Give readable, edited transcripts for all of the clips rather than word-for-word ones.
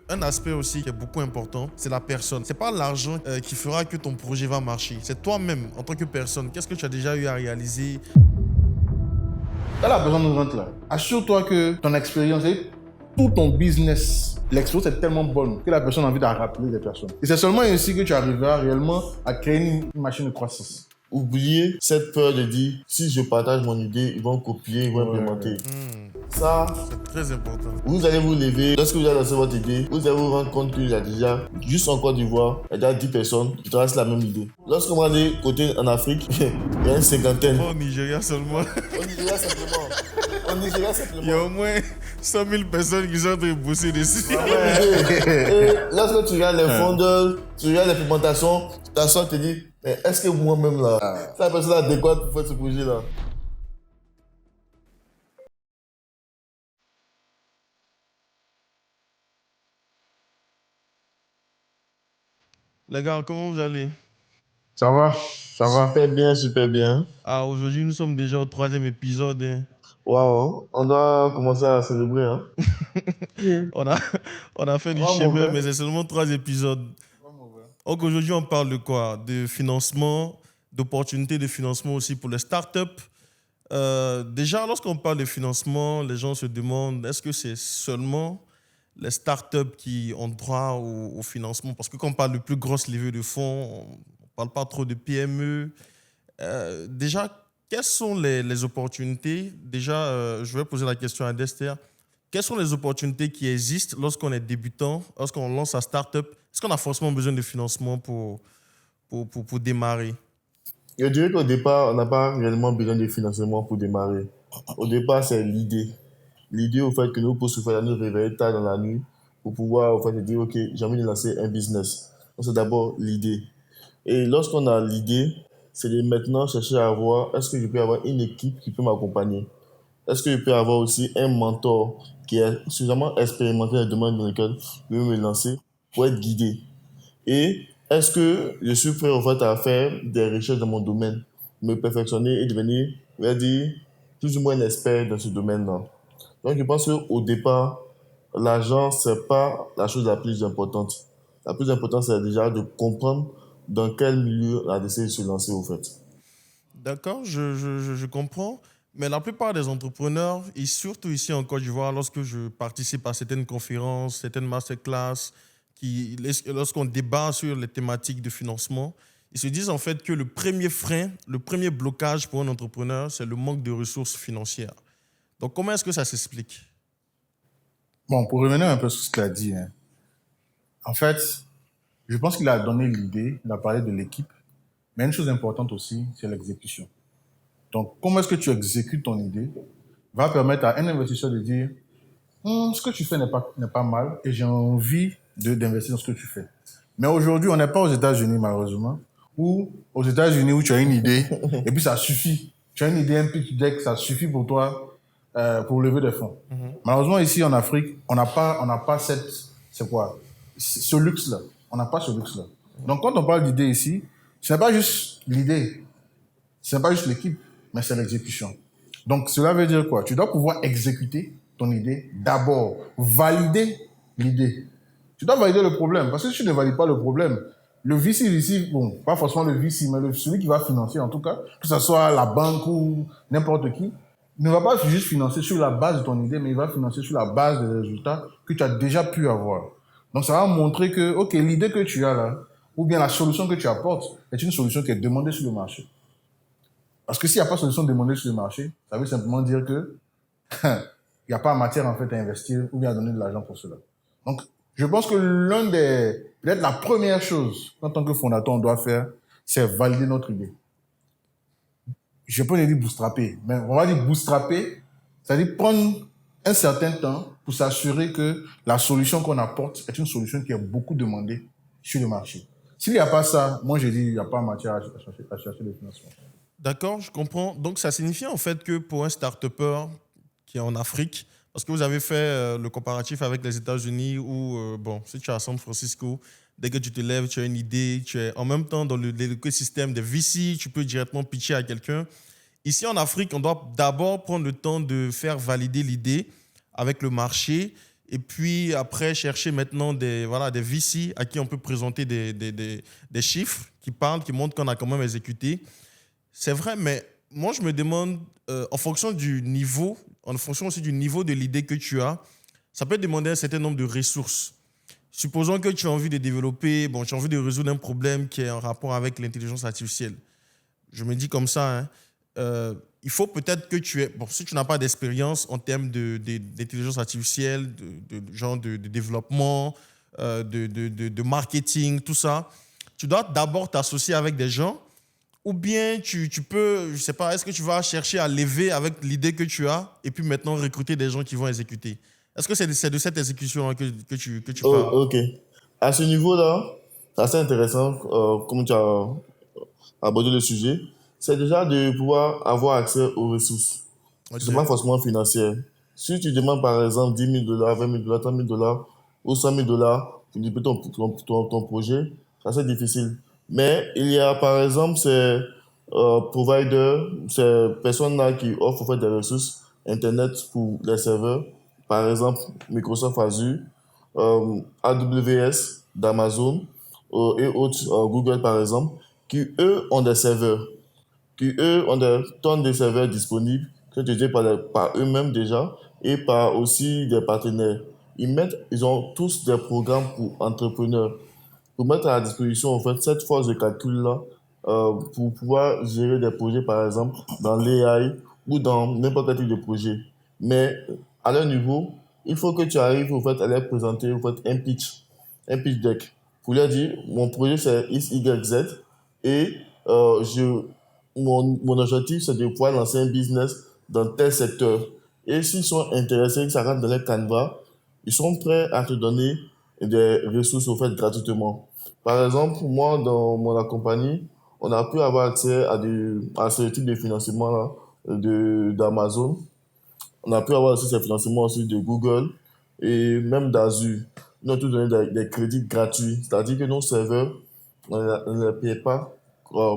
Un aspect aussi qui est beaucoup important, c'est la personne. C'est pas l'argent qui fera que ton projet va marcher. C'est toi-même, en tant que personne. Qu'est-ce que tu as déjà eu à réaliser? Quand la personne nous rentre là, assure-toi que ton expérience et tout ton business, l'expérience est tellement bonne que la personne a envie de rappeler des personnes. Et c'est seulement ainsi que tu arriveras réellement à créer une machine de croissance. Oubliez cette peur de dire si je partage mon idée, ils vont copier, ils vont implémenter. Ça, C'est très important. vous allez vous lever, lorsque vous allez lancer votre idée, vous allez vous rendre compte qu'il y a déjà, juste en Côte d'Ivoire, il y a déjà 10 personnes qui traversent la même idée. Lorsque vous allez côté en Afrique, il y a une cinquantaine. Pas au Nigeria seulement. Au Nigeria simplement. Au Nigeria simplement. Il y a au moins 100 000 personnes qui sont en train de bosser dessus. Et lorsque tu regardes les fondeurs, tu regardes l'implémentation, tu t'assois et te dis, mais est-ce que moi-même là, c'est la personne adéquate pour faire ce projet-là? Les gars, comment vous allez? Ça va, ça va. Super bien, super bien. Ah, aujourd'hui, nous sommes déjà au 3e épisode, hein. Waouh, on doit commencer à célébrer, hein. On a, on a fait du Oh, mon chemin, frère. mais c'est seulement 3 épisodes. Donc aujourd'hui, on parle de quoi? De financement, d'opportunités de financement aussi pour les startups. Déjà, lorsqu'on parle de financement, les gens se demandent est-ce que c'est seulement les startups qui ont droit au financement? Parce que quand on parle de plus grosses levées de fonds, on ne parle pas trop de PME. Déjà, quelles sont les opportunités? Déjà, je vais poser la question à Dester. Quelles sont les opportunités qui existent lorsqu'on est débutant, lorsqu'on lance sa startup? Est-ce qu'on a forcément besoin de financement pour démarrer? Je dirais qu'au départ, on n'a pas réellement besoin de financement pour démarrer. Au départ, c'est l'idée. L'idée au fait que nous pouvons se faire nous réveiller tard dans la nuit pour pouvoir au fait se dire, OK, j'ai envie de lancer un business. Donc, c'est d'abord l'idée. Et lorsqu'on a l'idée, c'est de maintenant chercher à voir, est-ce que je peux avoir une équipe qui peut m'accompagner? Est-ce que je peux avoir aussi un mentor qui est suffisamment expérimenté dans le domaine dans lequel je veux me lancer pour être guidé? Et est-ce que je suis prêt en fait à faire des recherches dans mon domaine, me perfectionner et devenir, on va dire, plus ou moins un expert dans ce domaine-là? Donc je pense qu'au départ, l'argent, c'est pas la chose la plus importante. La plus importante, c'est déjà de comprendre dans quel milieu on a décidé de se lancer au fait. D'accord, je comprends. Mais la plupart des entrepreneurs, et surtout ici en Côte d'Ivoire, lorsque je participe à certaines conférences, certaines masterclass, lorsqu'on débat sur les thématiques de financement, ils se disent en fait que le premier frein, le premier blocage pour un entrepreneur, c'est le manque de ressources financières. Donc, comment est-ce que ça s'explique? Bon, pour revenir un peu sur ce qu'il a dit, hein, en fait, je pense qu'il a donné l'idée, il a parlé de l'équipe, mais une chose importante aussi, c'est l'exécution. Donc, comment est-ce que tu exécutes ton idée va permettre à un investisseur de dire ce que tu fais n'est pas mal et j'ai envie d'investir dans ce que tu fais. Mais aujourd'hui, on n'est pas aux États-Unis, malheureusement, ou aux États-Unis où tu as une idée et puis ça suffit. Tu as une idée, un pitch deck, ça suffit pour toi pour lever des fonds. Malheureusement, ici en Afrique, on n'a pas c'est quoi, ce luxe-là. On n'a pas ce luxe-là. Donc, quand on parle d'idée ici, ce n'est pas juste l'idée, ce n'est pas juste l'équipe, mais c'est l'exécution. Donc, cela veut dire quoi? Tu dois pouvoir exécuter ton idée d'abord, valider l'idée. Tu dois valider le problème, parce que si tu ne valides pas le problème, le VC ici, bon, pas forcément le VC, mais celui qui va financer en tout cas, que ce soit la banque ou n'importe qui, ne va pas juste financer sur la base de ton idée, mais il va financer sur la base des résultats que tu as déjà pu avoir. Donc, ça va montrer que, OK, l'idée que tu as là, ou bien la solution que tu apportes, est une solution qui est demandée sur le marché. Parce que s'il n'y a pas de solution demandée sur le marché, ça veut simplement dire que il n'y a pas matière en fait à investir ou bien à donner de l'argent pour cela. Donc, je pense que peut-être la première chose en tant que fondateur on doit faire, c'est valider notre idée. Je ne peux pas dire bootstrapper, mais on va dire bootstrapper, c'est-à-dire prendre un certain temps pour s'assurer que la solution qu'on apporte est une solution qui est beaucoup demandée sur le marché. S'il n'y a pas ça, moi je dis il n'y a pas matière à chercher le financement. D'accord, je comprends. Donc, ça signifie en fait que pour un start-upper qui est en Afrique, parce que vous avez fait le comparatif avec les États-Unis où, bon, si tu es à San Francisco, dès que tu te lèves, tu as une idée, tu es en même temps dans l'écosystème des VC, tu peux directement pitcher à quelqu'un. Ici en Afrique, on doit d'abord prendre le temps de faire valider l'idée avec le marché. et puis après chercher maintenant des VC à qui on peut présenter des chiffres qui parlent, qui montrent qu'on a quand même exécuté. C'est vrai, mais moi je me demande, en fonction du niveau, en fonction aussi du niveau de l'idée que tu as, ça peut demander un certain nombre de ressources. Supposons que tu as envie de développer, tu as envie de résoudre un problème qui est en rapport avec l'intelligence artificielle. Je me dis comme ça, hein, il faut peut-être que tu aies, si tu n'as pas d'expérience en termes d'intelligence artificielle, de développement, de marketing, tout ça, tu dois d'abord t'associer avec des gens, ou bien tu peux, je ne sais pas, est-ce que tu vas chercher à lever avec l'idée que tu as et puis maintenant recruter des gens qui vont exécuter? Est-ce que c'est de cette exécution que tu parles? Oh, ok. À ce niveau-là, c'est assez intéressant, comme tu as abordé le sujet. C'est déjà de pouvoir avoir accès aux ressources. Ok. Ce n'est pas forcément financier. Si tu demandes par exemple 10 000 dollars, 20 000 dollars, 30 000 dollars ou 100 000 dollars pour développer ton projet, c'est assez difficile. Mais il y a par exemple ces providers, ces personnes-là qui offrent en fait, des ressources Internet pour les serveurs. Par exemple, Microsoft Azure, AWS d'Amazon et autres, Google par exemple, qui eux ont des serveurs qui eux ont des tonnes de serveurs disponibles, que tu dis par eux-mêmes déjà, et par aussi des partenaires. Ils ont tous des programmes pour entrepreneurs, pour mettre à la disposition en fait cette force de calcul-là, pour pouvoir gérer des projets par exemple dans l'AI ou dans n'importe quel type de projet. Mais à leur niveau, il faut que tu arrives en fait à leur présenter en fait un pitch deck, pour leur dire mon projet c'est X, Y, Z et euh, je mon objectif, c'est de pouvoir lancer un business dans tel secteur. Et s'ils sont intéressés, que ça rentre dans leur canevas, ils sont prêts à te donner des ressources au fait gratuitement. Par exemple, moi, dans mon compagnie, on a pu avoir accès à ce type de financement-là d'Amazon. On a pu avoir aussi ces financements aussi de Google et même d'Azure. Ils ont tous donné des crédits gratuits. C'est-à-dire que nos serveurs, on ne les paye pas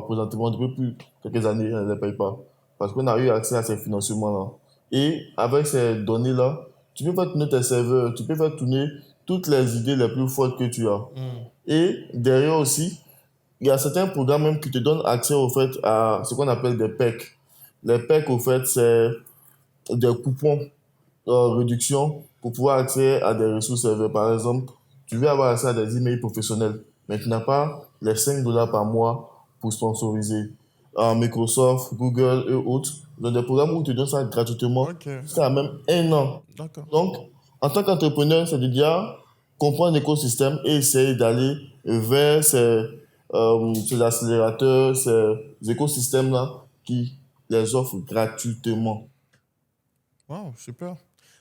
présentement depuis plus quelques années, on ne les paye pas. Parce qu'on a eu accès à ces financements-là. Et avec ces données-là, tu peux faire tourner tes serveurs, tu peux faire tourner toutes les idées les plus fortes que tu as. Hmm. Et derrière aussi, il y a certains programmes même qui te donnent accès au fait à ce qu'on appelle des PEC. Les PEC, au fait, c'est des coupons réduction pour pouvoir accéder à des ressources serveurs. Par exemple, tu veux avoir accès à des emails professionnels, mais tu n'as pas les 5 dollars par mois pour sponsoriser. Microsoft, Google et autres, dans des programmes où tu donnes ça gratuitement, Ok, ça même 1 an. d'accord. Donc, en tant qu'entrepreneur, c'est de déjà comprendre l'écosystème et essayer d'aller vers ces accélérateurs, ces écosystèmes-là qui les offrent gratuitement. Wow, super.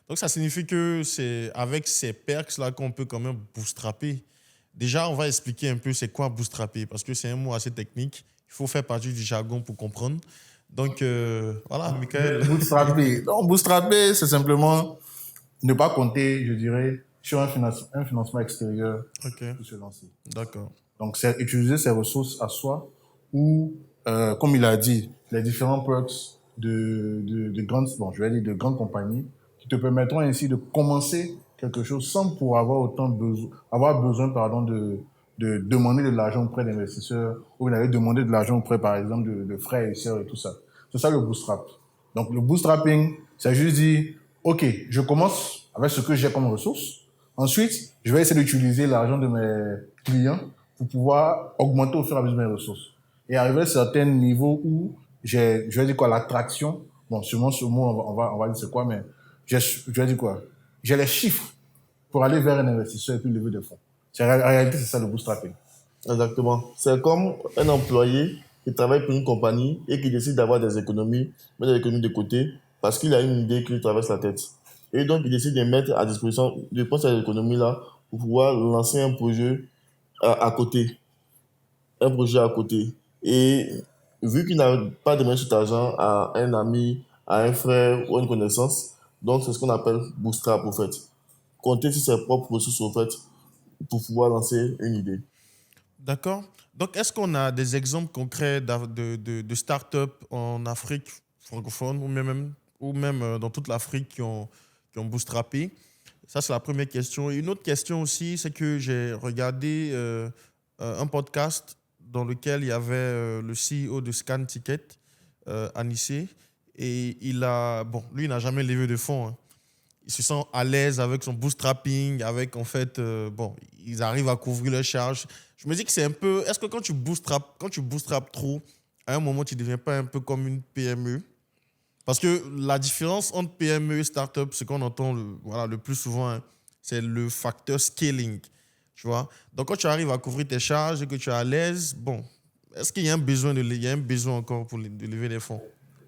Donc, ça signifie que c'est avec ces perks-là qu'on peut quand même bootstrapper. Déjà, on va expliquer un peu c'est quoi bootstrapper, parce que c'est un mot assez technique. Il faut faire partie du jargon pour comprendre. Donc, voilà, Michael. Bootstrapper. Donc, bootstrapper, c'est simplement ne pas compter, je dirais, sur un financement extérieur Ok, pour se lancer. d'accord. Donc, c'est utiliser ses ressources à soi ou, comme il a dit, les différents perks de grandes, bon, je vais dire de grandes compagnies qui te permettront ainsi de commencer quelque chose sans pour avoir besoin, pardon, de demander de l'argent auprès d'investisseurs ou d'aller demander de l'argent auprès, par exemple, de frères et sœurs et tout ça. C'est ça le bootstrap. Donc, le bootstrapping, c'est juste dire, OK, je commence avec ce que j'ai comme ressources. Ensuite, je vais essayer d'utiliser l'argent de mes clients pour pouvoir augmenter au fur et à mesure mes ressources. Et arriver à un certain niveau où je vais dire quoi, l'attraction. Bon, sûrement ce mot, on va dire c'est quoi, mais je vais dire quoi? J'ai les chiffres pour aller vers un investisseur et puis lever des fonds. En réalité, c'est ça le bootstrapping. Exactement. C'est comme un employé qui travaille pour une compagnie et qui décide d'avoir des économies, mettre des économies de côté parce qu'il a une idée qui lui traverse la tête. Et donc, il décide de mettre à disposition, de prendre cette économie-là pour pouvoir lancer un projet à côté. Un projet à côté. Et vu qu'il n'a pas demandé cet argent à un ami, à un frère ou à une connaissance, donc c'est ce qu'on appelle bootstrap, au fait. Compter sur ses propres ressources, au fait, pour pouvoir lancer une idée. D'accord. Donc, est-ce qu'on a des exemples concrets de start-up en Afrique francophone ou même dans toute l'Afrique qui ont bootstrappé? Ça, c'est la première question. Et une autre question aussi, c'est que j'ai regardé un podcast dans lequel il y avait le CEO de Scan Ticket, Anissé, et lui, il n'a jamais levé de fonds. Hein. Il se sent à l'aise avec son bootstrapping, avec en fait, ils arrivent à couvrir leurs charges. Je me dis que c'est un peu, est-ce que quand tu bootstrappes trop, à un moment, tu ne deviens pas un peu comme une PME? Parce que la différence entre PME et start-up, ce qu'on entend le plus souvent, hein, c'est le facteur scaling. Tu vois? Donc, quand tu arrives à couvrir tes charges et que tu es à l'aise, est-ce qu'il y a un besoin, encore de lever des fonds?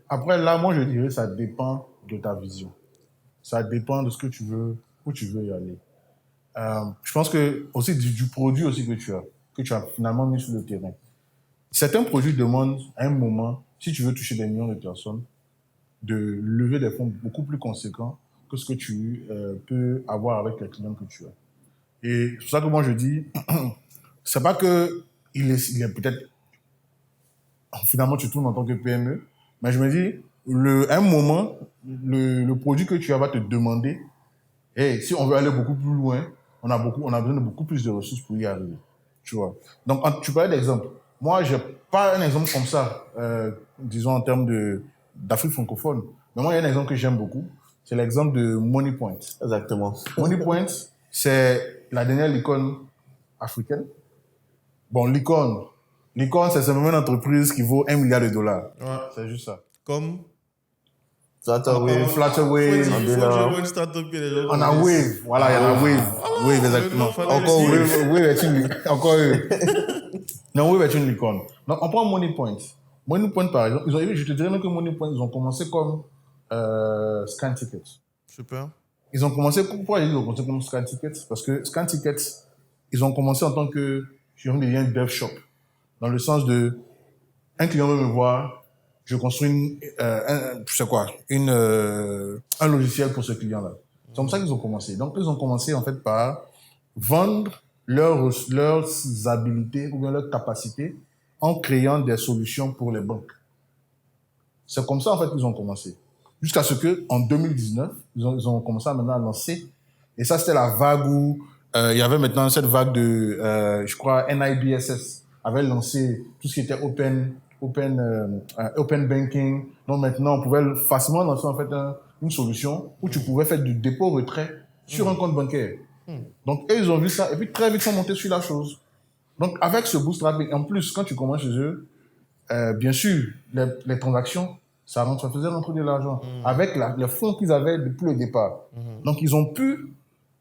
Après, là, moi, je dirais ça dépend de ta vision. Ça dépend de ce que tu veux, où tu veux y aller. Je pense que aussi du produit aussi que tu as finalement mis sur le terrain. Certains produits demandent à un moment, si tu veux toucher des millions de personnes, de lever des fonds beaucoup plus conséquents que ce que tu peux avoir avec les clients que tu as. Et c'est pour ça que moi je dis, c'est pas que il est peut-être, finalement tu tournes en tant que PME, mais je me dis, à un moment, le produit que tu as va te demander, hey, si on veut aller beaucoup plus loin, on a besoin de beaucoup plus de ressources pour y arriver. Tu vois. Donc, tu parlais d'exemple. Moi, j'ai pas un exemple comme ça, disons en termes d'Afrique francophone. Mais moi, il y a un exemple que j'aime beaucoup. C'est l'exemple de Moneypoint. Exactement. Moneypoint, c'est la dernière licorne africaine. Bon, licorne, c'est simplement une entreprise qui vaut $1 milliard. Ouais. C'est juste ça. Comme Flutterwave, on a Wave, voilà, il y en a Wave. Wave, exactement. Encore Wave. Non, Wave est une licorne. Donc, on prend Moneypoint. Moneypoint, par exemple, je te dirais même que Moneypoint, ils ont commencé comme Scan Ticket. Super. Pourquoi ils ont commencé comme Scan Ticket? Parce que Scan Ticket, ils ont commencé en tant que, je dirais, un dev shop. Dans le sens de, un client veut me voir, je construis un logiciel pour ce client-là. C'est comme ça qu'ils ont commencé. Donc, ils ont commencé, en fait, par vendre leurs habilités ou bien leurs capacités en créant des solutions pour les banques. C'est comme ça, en fait, qu'ils ont commencé. Jusqu'à ce que, en 2019, ils ont commencé maintenant à lancer. Et ça, c'était la vague où il y avait maintenant cette vague de, je crois, NIBSS avait lancé tout ce qui était open banking. Donc maintenant, on pouvait facilement lancer en fait une solution où tu pouvais faire du dépôt-retrait sur un compte bancaire. Donc, eux, ils ont vu ça et puis très vite, ils sont montés sur la chose. Donc, avec ce bootstrapping, en plus, quand tu commences chez eux, bien sûr, les transactions, ça faisait rentrer de l'argent avec les fonds qu'ils avaient depuis le départ. Donc, ils ont pu,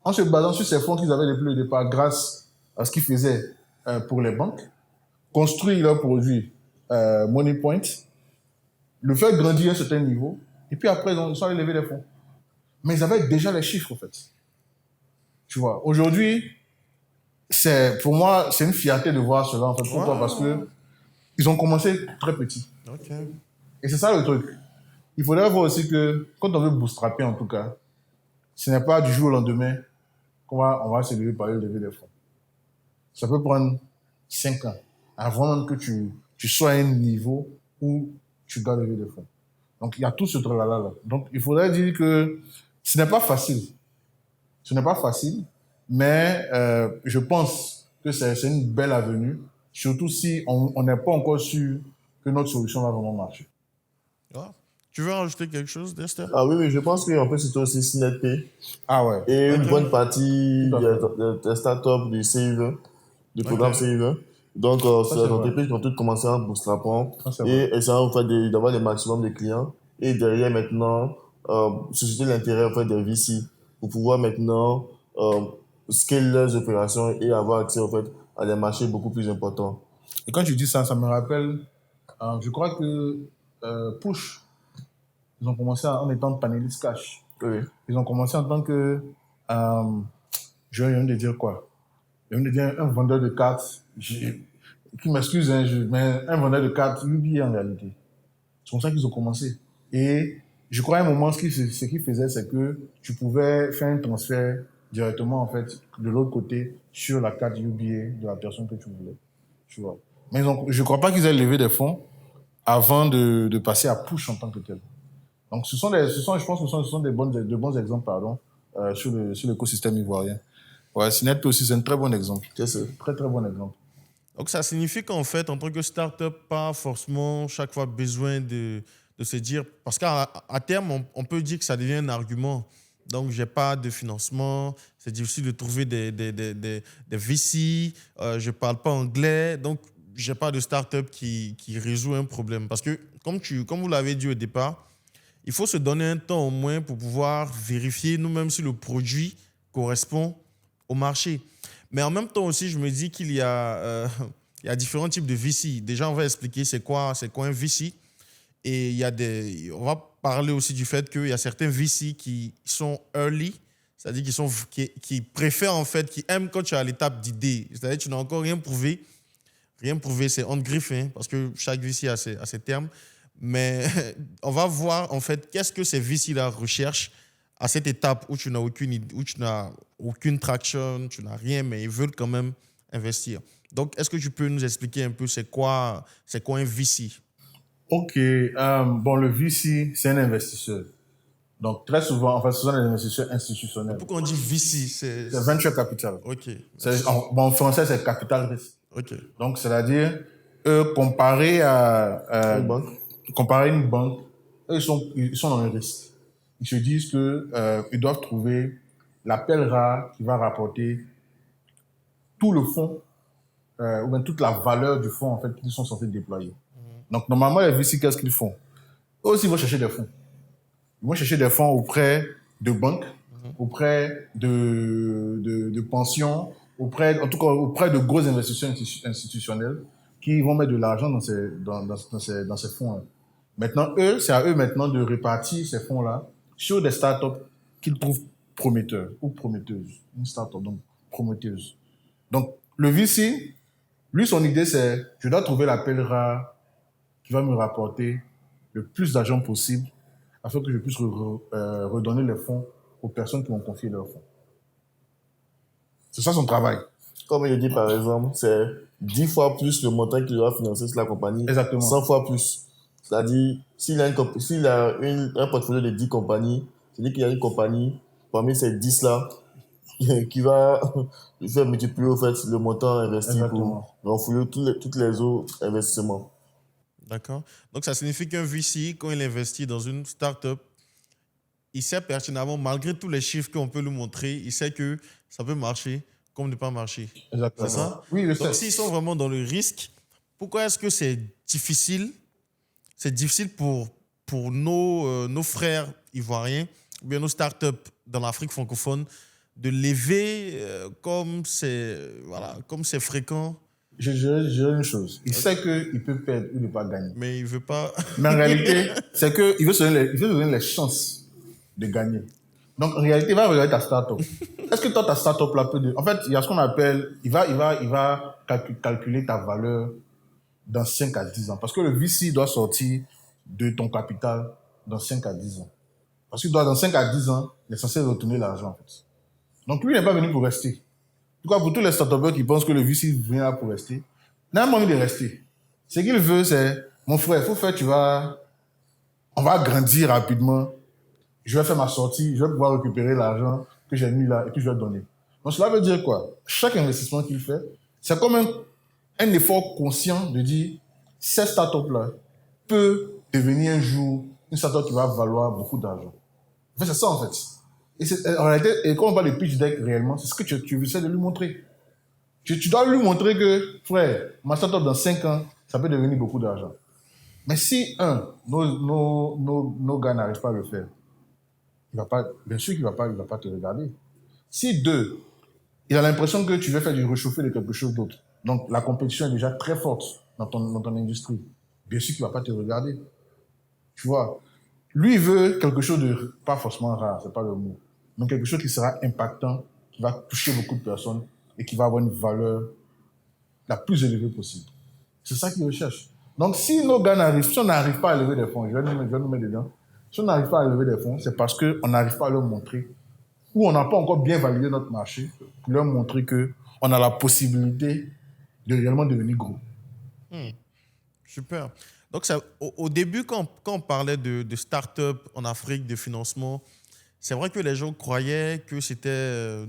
en se basant sur ces fonds qu'ils avaient depuis le départ, grâce à ce qu'ils faisaient pour les banques, construire leurs produits Moneypoint, le faire grandir à un certain niveau, et puis après, ils sont allés lever des fonds. Mais ils avaient déjà les chiffres, en fait. Tu vois, aujourd'hui, pour moi, c'est une fierté de voir cela, en fait. Pourquoi? Parce que ils ont commencé très petits. Okay. Et c'est ça le truc. Il faudrait voir aussi que, quand on veut bootstrapper, en tout cas, ce n'est pas du jour au lendemain on va se lever par lever des fonds. Ça peut prendre 5 ans avant même que tu sois à un niveau où tu dois lever des fonds. Donc, il y a tout ce tralala là. Donc, il faudrait dire que ce n'est pas facile. Ce n'est pas facile, mais je pense que c'est une belle avenue, surtout si on n'est pas encore sûr que notre solution va vraiment marcher. Ah. Tu veux rajouter quelque chose, Dexter? Ah oui, je pense qu'en fait, c'était aussi SynetPay. Ah ouais. Et une bonne partie des startups du CIV, du programme CIV. Donc, c'est les entreprises qui ont toutes commencé en bootstrapant et essayant en fait, d'avoir le maximum de clients. Et derrière, maintenant, susciter l'intérêt en fait, des VC pour pouvoir maintenant scaler leurs opérations et avoir accès en fait, à des marchés beaucoup plus importants. Et quand tu dis ça, ça me rappelle, je crois que Push, ils ont commencé en étant panéliste cash. Oui. Ils ont commencé en tant que, je viens de dire quoi? Je viens de dire un vendeur de cartes, qui m'excuse, hein, mais un vendeur de cartes UBA en réalité. C'est comme ça qu'ils ont commencé. Et je crois à un moment, ce qu'ils faisaient, c'est que tu pouvais faire un transfert directement, en fait, de l'autre côté, sur la carte UBA de la personne que tu voulais. Tu vois. Mais je ne crois pas qu'ils aient levé des fonds avant de passer à Push en tant que tel. Donc, je pense que ce sont de bons exemples, sur l'écosystème ivoirien. Ouais, Cinet aussi, c'est un très bon exemple. C'est ça. Très, très bon exemple. Donc, ça signifie qu'en fait, en tant que start-up, pas forcément chaque fois besoin de se dire, parce qu'à terme, on peut dire que ça devient un argument. Donc, je n'ai pas de financement, c'est difficile de trouver des VC, je ne parle pas anglais, donc je n'ai pas de start-up qui résout un problème. Parce que, comme vous l'avez dit au départ, il faut se donner un temps au moins pour pouvoir vérifier nous-mêmes si le produit correspond au marché. Mais en même temps aussi, je me dis qu'il y a différents types de VC. Déjà, on va expliquer c'est quoi un VC. Et on va parler aussi du fait qu'il y a certains VC qui sont early, c'est-à-dire qui préfèrent en fait, qui aiment quand tu es à l'étape d'idée. C'est-à-dire que tu n'as encore rien prouvé. Rien prouvé, c'est on griffe, hein, parce que chaque VC a ses termes. Mais on va voir en fait qu'est-ce que ces VC-là recherchent à cette étape où tu n'as aucune traction, tu n'as rien, mais ils veulent quand même investir. Donc, est-ce que tu peux nous expliquer un peu c'est quoi un VC? Ok, bon, le VC, c'est un investisseur. Donc, très souvent, en fait, ce sont des investisseurs institutionnels. Pourquoi on dit VC? C'est venture capital. Ok. En français, c'est capital risque. Ok. Donc, c'est-à-dire, comparé à une banque, eux, ils sont dans le risque. Ils se disent qu'ils doivent trouver l'appel rare qui va rapporter tout le fonds, ou bien toute la valeur du fonds, en fait, qu'ils sont censés déployer. Donc, normalement, les VC, qu'est-ce qu'ils font? Eux aussi, ils vont chercher des fonds. Ils vont chercher des fonds auprès de banques, auprès de pensions, en tout cas, auprès de gros investisseurs institutionnels qui vont mettre de l'argent dans ces fonds-là. Maintenant, c'est à eux maintenant de répartir ces fonds-là sur des startups qu'ils trouvent prometteurs ou prometteuses. Une startup, donc prometteuse. Donc, le VC, lui, son idée, c'est je dois trouver l'appel rare qui va me rapporter le plus d'argent possible afin que je puisse redonner les fonds aux personnes qui m'ont confié leurs fonds. C'est ça son travail. Comme il dit par exemple, c'est 10 fois plus le montant qu'il doit financer sur la compagnie. Exactement. 100 fois plus. C'est-à-dire, s'il a un portfolio de 10 compagnies, c'est-à-dire qu'il y a une compagnie parmi ces 10-là qui va faire multiplier au fait, le montant investi. Exactement. Pour renflouer tous les autres investissements. D'accord. Donc, ça signifie qu'un VC, quand il investit dans une start-up, il sait pertinemment, malgré tous les chiffres qu'on peut lui montrer, il sait que ça peut marcher comme ne pas marcher. Exactement. C'est ça? Oui, donc, s'ils sont vraiment dans le risque, pourquoi est-ce que c'est difficile pour nos frères ivoiriens ou bien nos start-up dans l'Afrique francophone de lever comme c'est fréquent? Je dirais une chose. Il sait qu'il peut perdre ou ne pas gagner. Mais il ne veut pas. Mais en réalité, c'est qu'il veut se donner les chances de gagner. Donc, en réalité, il va regarder ta start-up. Est-ce que toi, ta start-up là peut... En fait, il y a ce qu'on appelle... Il va calculer ta valeur dans 5 à 10 ans. Parce que le VC doit sortir de ton capital dans 5 à 10 ans. Parce que dans 5 à 10 ans, il est censé retourner l'argent, en fait. Donc, lui, il n'est pas venu pour rester. En tout cas, pour tous les start-upers qui pensent que le VC vient là pour rester, il n'a pas envie de rester. Ce qu'il veut, c'est, mon frère, il faut faire, on va grandir rapidement, je vais faire ma sortie, je vais pouvoir récupérer l'argent que j'ai mis là et puis je vais le donner. Donc, cela veut dire quoi? Chaque investissement qu'il fait, c'est comme un effort conscient de dire, cette start-up-là peut devenir un jour une start-up qui va valoir beaucoup d'argent. En fait, c'est ça, en fait. En réalité, et quand on parle de pitch deck réellement, c'est ce que tu essaies de lui montrer. Tu dois lui montrer que, frère, ma startup dans 5 ans, ça peut devenir beaucoup d'argent. Mais si, nos gars n'arrivent pas à le faire, bien sûr qu'il ne va pas te regarder. Si 2, il a l'impression que tu veux faire du réchauffé de quelque chose d'autre. Donc, la compétition est déjà très forte dans ton industrie. Bien sûr qu'il ne va pas te regarder. Tu vois, lui, il veut quelque chose de, pas forcément rare, c'est pas le mot, mais quelque chose qui sera impactant, qui va toucher beaucoup de personnes et qui va avoir une valeur la plus élevée possible. C'est ça qu'il recherche. Donc, si nos gars si on n'arrive pas à lever des fonds, je vais nous mettre dedans, si on n'arrive pas à lever des fonds, c'est parce qu'on n'arrive pas à leur montrer, ou on n'a pas encore bien validé notre marché, pour leur montrer qu'on a la possibilité de réellement devenir gros. Super. Donc, au début, quand on parlait de start-up en Afrique, de financement, c'est vrai que les gens croyaient que c'était,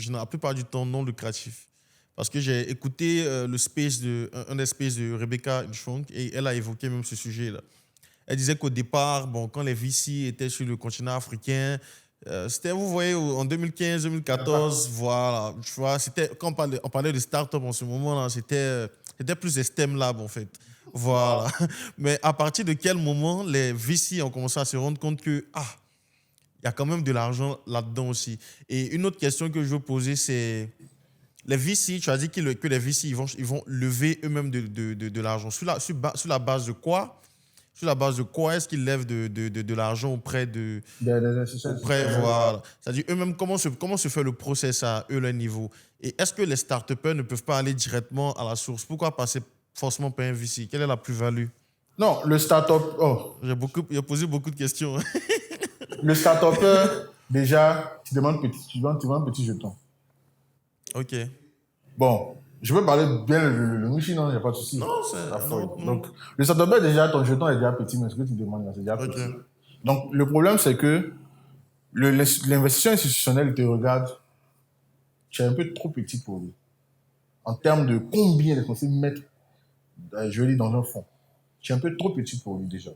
la plupart du temps, non lucratif. Parce que j'ai écouté un des spaces de Rebecca Nchong et elle a évoqué même ce sujet-là. Elle disait qu'au départ, bon, quand les VC étaient sur le continent africain, c'était, vous voyez, en 2015, 2014, voilà, tu vois, c'était, quand on parlait de start-up en ce moment-là, c'était plus des STEM Labs, en fait. Voilà. Mais à partir de quel moment les VC ont commencé à se rendre compte que, il y a quand même de l'argent là-dedans aussi. Et une autre question que je veux poser, c'est les VC, tu as dit que les VC, ils vont lever eux-mêmes de l'argent. Sur la base de quoi? Sur la base de quoi est-ce qu'ils lèvent de l'argent auprès de... Des institutions. Voilà. C'est-à-dire eux-mêmes, comment se fait le process à eux, leur niveau? Et est-ce que les start-upers ne peuvent pas aller directement à la source? Pourquoi passer forcément par un VC? Quelle est la plus-value? Non, le start-up... Oh, J'ai posé beaucoup de questions. le start-upper, déjà, tu demandes un petit jeton. OK. Bon, je peux parler bien le Michi, non, il n'y a pas de souci. Non, c'est... Non. Donc, le start-upper, déjà, ton jeton est déjà petit, mais ce que tu demandes là, c'est déjà OK. petit. Donc, le problème, c'est que l'investisseur institutionnel, il te regarde, tu es un peu trop petit pour lui. En termes de combien il est censé mettre, je veux dire, dans un fonds. Tu es un peu trop petit pour lui, déjà.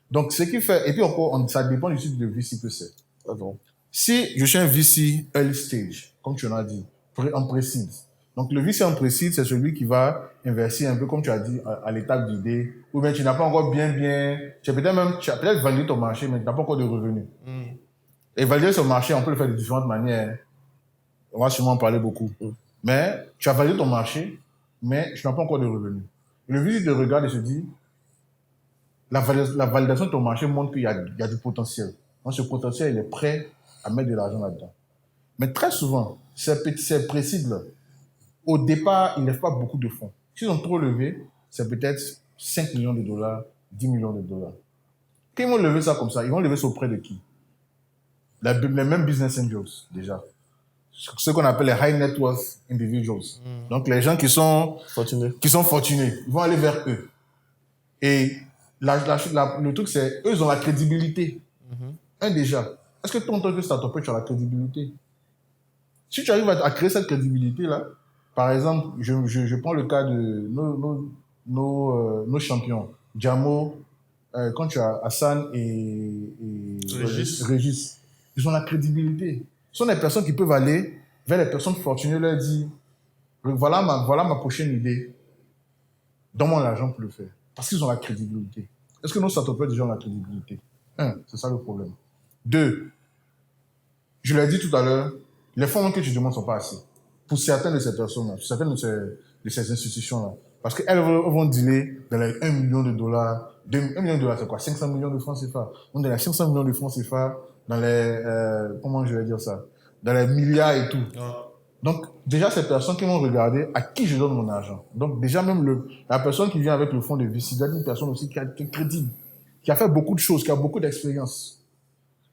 Donc, ce qui fait... Et puis encore, ça dépend du type de VC que c'est. Attends. Si je suis un VC early stage, comme tu en as dit, en précise. Donc, le VC en précise, c'est celui qui va investir un peu, comme tu as dit, à l'étape d'idée, ou bien tu n'as pas encore tu as peut-être validé ton marché, mais tu n'as pas encore de revenus. Et valider ce marché, on peut le faire de différentes manières. On va sûrement en parler beaucoup. Mais tu as validé ton marché, mais tu n'as pas encore de revenus. Et le VC te regarde et se dit, la validation de ton marché montre qu'il y a du potentiel. Donc, ce potentiel, il est prêt à mettre de l'argent là-dedans. Mais très souvent, ces précises-là, au départ, ils ne lèvent pas beaucoup de fonds. S'ils ont trop levé, c'est peut-être 5 millions de dollars, 10 millions de dollars. Quand ils vont lever ça comme ça, ils vont lever ça auprès de qui? Les mêmes business angels, déjà. Ce qu'on appelle les high net worth individuals. Donc, les gens qui sont fortunés, ils vont aller vers eux. Et le truc, c'est eux, ils ont la crédibilité. Déjà, est-ce que toi, en tant que start-up, tu as la crédibilité? Si tu arrives à créer cette crédibilité-là, par exemple, je prends le cas de nos champions, Jamo, quand tu as Hassan et Régis, ils ont la crédibilité. Ce sont des personnes qui peuvent aller vers les personnes fortunées, leur dire, voilà ma prochaine idée, donne-moi l'argent pour le faire. Parce qu'ils ont la crédibilité. Est-ce que nos start-upers déjà ont la crédibilité? C'est ça le problème. 2, je l'ai dit tout à l'heure, les fonds que tu demandes ne sont pas assez. Pour certaines de ces personnes-là, pour certaines de ces institutions-là. Parce qu'elles vont dealer dans les 1 million de dollars. 1 million de dollars, c'est quoi? 500 millions de francs CFA. On est à 500 millions de francs CFA dans les... comment je vais dire ça? Dans les milliards et tout. Donc, déjà, ces personnes qui vont regarder à qui je donne mon argent. Donc, déjà, même la personne qui vient avec le fonds de VC doit être une personne aussi qui est crédible, qui a fait beaucoup de choses, qui a beaucoup d'expérience.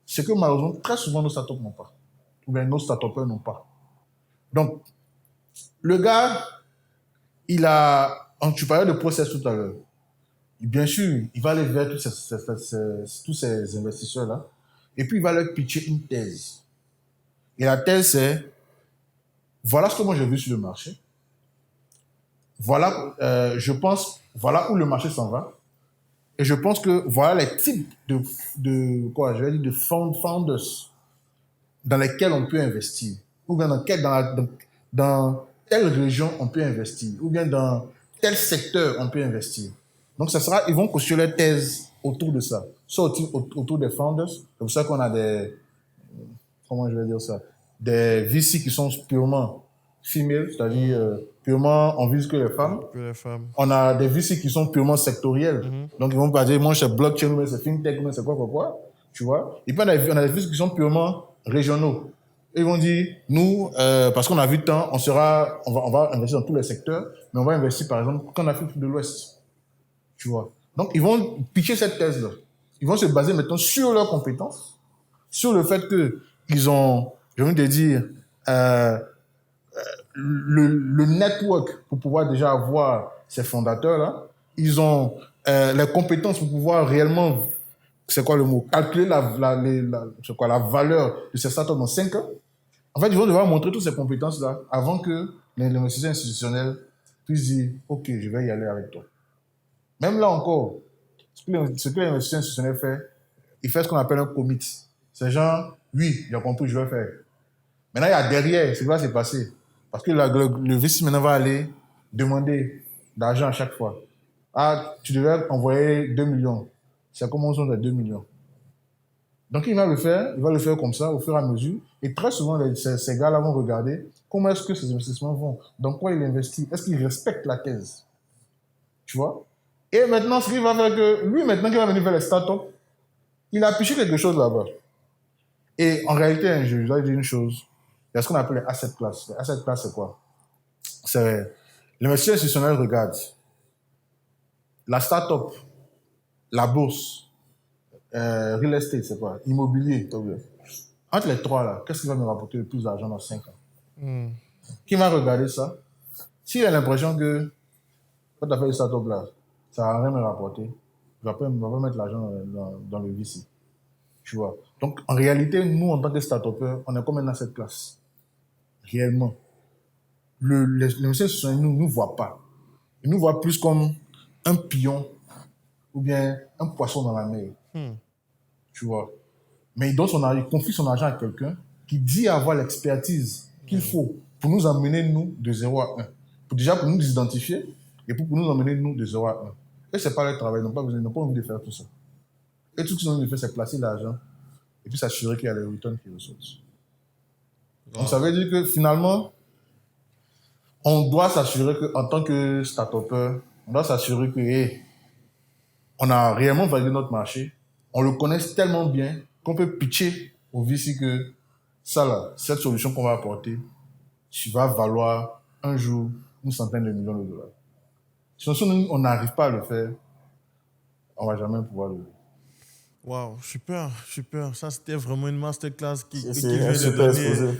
C'est que malheureusement, très souvent, nos startups n'ont pas. Ou bien nos startupers n'ont pas. Donc, le gars, tu parlais de process tout à l'heure. Bien sûr, il va aller vers tous ces investisseurs-là, et puis il va leur pitcher une thèse. Et la thèse, c'est, voilà ce que moi j'ai vu sur le marché. Voilà, je pense, voilà où le marché s'en va. Et je pense que voilà les types de founders dans lesquels on peut investir, ou bien dans telle région on peut investir, ou bien dans tel secteur on peut investir. Donc, ils vont construire leur thèse autour de ça, soit autour des founders. C'est pour ça qu'on a des VC qui sont purement female, c'est-à-dire purement on vise que les femmes. On a des VC qui sont purement sectoriels. Donc, ils vont pas dire, moi, c'est blockchain, mais c'est fintech, mais c'est quoi, tu vois. Et puis, on a des VC qui sont purement régionaux. Et ils vont dire, nous, parce qu'on a vu tant, on va investir dans tous les secteurs, mais on va investir, par exemple, qu'en Afrique de l'Ouest. Tu vois. Donc, ils vont pitcher cette thèse-là. Ils vont se baser maintenant sur leurs compétences, sur le fait qu'ils ont, je veux te dire, le network pour pouvoir déjà avoir ces fondateurs-là. Ils ont les compétences pour pouvoir réellement c'est quoi le mot, calculer c'est quoi, la valeur de ces startups dans 5 ans. En fait, ils vont devoir montrer toutes ces compétences-là avant que l'investisseur institutionnel puisse dire, OK, je vais y aller avec toi. Même là encore, ce que l'investisseur institutionnel fait, il fait ce qu'on appelle un commit. C'est genre, oui, j'ai compris, je vais faire. Maintenant, il y a derrière ce qui va se passer. Parce que le VC maintenant va aller demander d'argent à chaque fois. Ah, tu devais envoyer 2 millions. C'est comment on les 2 millions. Donc, il va le faire comme ça, au fur et à mesure. Et très souvent, ces gars-là vont regarder comment est-ce que ces investissements vont, dans quoi il investit, est-ce qu'il respecte la thèse. Tu vois? Et maintenant, ce qu'il va faire que lui, maintenant qu'il va venir vers les startups, il a piché quelque chose là-bas. Et en réalité, je dois dire une chose, il y a ce qu'on appelle les asset class. Les asset class, c'est quoi? C'est l'investisseur institutionnel regarde la startup, la bourse, real estate, c'est quoi? Immobilier. Entre les trois, là, qu'est-ce qui va me rapporter le plus d'argent dans 5 ans? Qui va regarder ça? S'il a l'impression que quand tu as fait une startup là, ça ne va rien me rapporter, il ne va pas mettre l'argent dans le VC. Tu vois? Donc, en réalité, nous, en tant que start-upers, on est comme un asset class. Réellement. L'investisseur institutionnel ne nous voit pas. Il nous voit plus comme un pion ou bien un poisson dans la mer. Tu vois? Mais il confie son argent à quelqu'un qui dit avoir l'expertise qu'il faut pour nous emmener, nous, de 0 à 1. Déjà, pour nous identifier et pour nous emmener, nous, de 0 à 1. Et ce n'est pas leur travail, ils n'ont pas envie de faire tout ça. Et tout ce qu'ils ont envie de faire, c'est placer l'argent et puis s'assurer qu'il y a les returns qui ressortent. Donc, ça veut dire que finalement, on doit s'assurer qu'en tant que start-upper, on doit s'assurer que on a réellement validé notre marché, on le connaît tellement bien qu'on peut pitcher au VC que ça là, cette solution qu'on va apporter, va valoir un jour une centaine de millions de dollars. Sinon, on n'arrive pas à le faire, on ne va jamais pouvoir le faire. Waouh, super, super. Ça, c'était vraiment une masterclass qui vient C'est de super donner.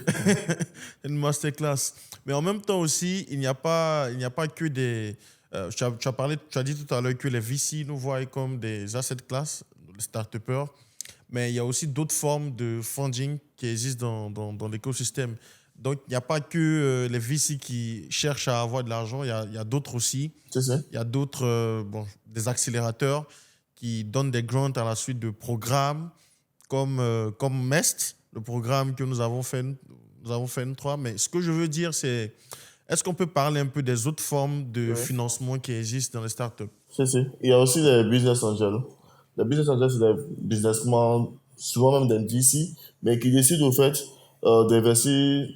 Une masterclass. Mais en même temps aussi, il n'y a pas que des... tu as dit tout à l'heure que les VC nous voient comme des asset class, les start-upers, mais il y a aussi d'autres formes de funding qui existent dans l'écosystème. Donc, il n'y a pas que les VC qui cherchent à avoir de l'argent, il y a d'autres aussi. C'est ça. Il y a d'autres, des accélérateurs qui donnent des grants à la suite de programmes comme MEST, le programme que nous avons fait nous trois. Mais ce que je veux dire, c'est, est-ce qu'on peut parler un peu des autres formes de financement qui existent dans les startups? Il y a aussi les business angels. Les business angels, c'est des businessmen, souvent même des VC, mais qui décident au fait d'investir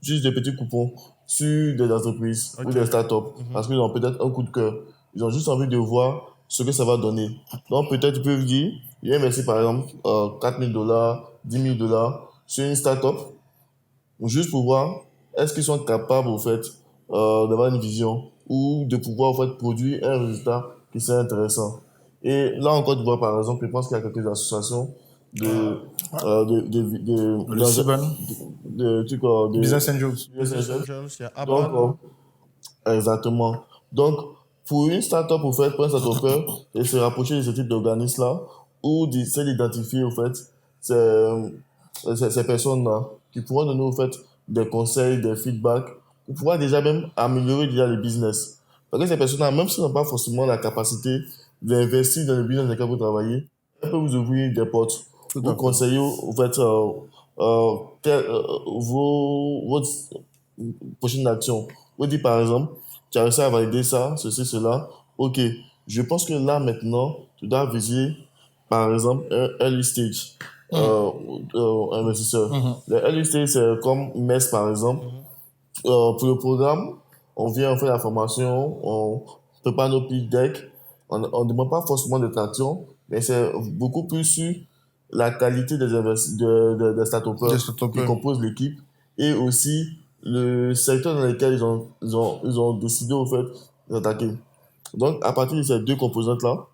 juste des petits coupons sur des entreprises ou des startups parce qu'ils ont peut-être un coup de cœur. Ils ont juste envie de voir ce que ça va donner. Donc peut-être ils peuvent dire, j'ai investi par exemple $4,000, $10,000 sur une startup, juste pour voir est-ce qu'ils sont capables au fait d'avoir une vision ou de pouvoir en fait produire un résultat qui serait intéressant. Et là encore, tu vois par exemple, je pense qu'il y a quelques associations de Business Angels. Il y a Aban. Donc, exactement. Donc, pour une startup, au fait, pour un startupper, et se rapprocher de ce type d'organisme-là, ou d'essayer d'identifier, au fait, ces personnes-là, qui pourront donner, au fait, des conseils, des feedbacks, pour pouvoir déjà même améliorer déjà le business. Parce que ces personnes-là, même s'ils n'ont pas forcément la capacité d'investir dans le business dans lequel vous travaillez, elles peuvent vous ouvrir des portes, vous conseiller, au fait, votre prochaine action. Vous dites par exemple, tu as réussi à valider ça, ceci, cela. Ok, je pense que là maintenant, tu dois viser par exemple un early stage investisseur. Le early stage, c'est comme MES par exemple. Pour le programme, on vient, on fait la formation, on prépare nos pitch decks. On ne demande pas forcément de traction, mais c'est beaucoup plus sur la qualité des start-upers qui composent l'équipe et aussi le secteur dans lequel ils ont décidé au fait d'attaquer. Donc, à partir de ces deux composantes-là,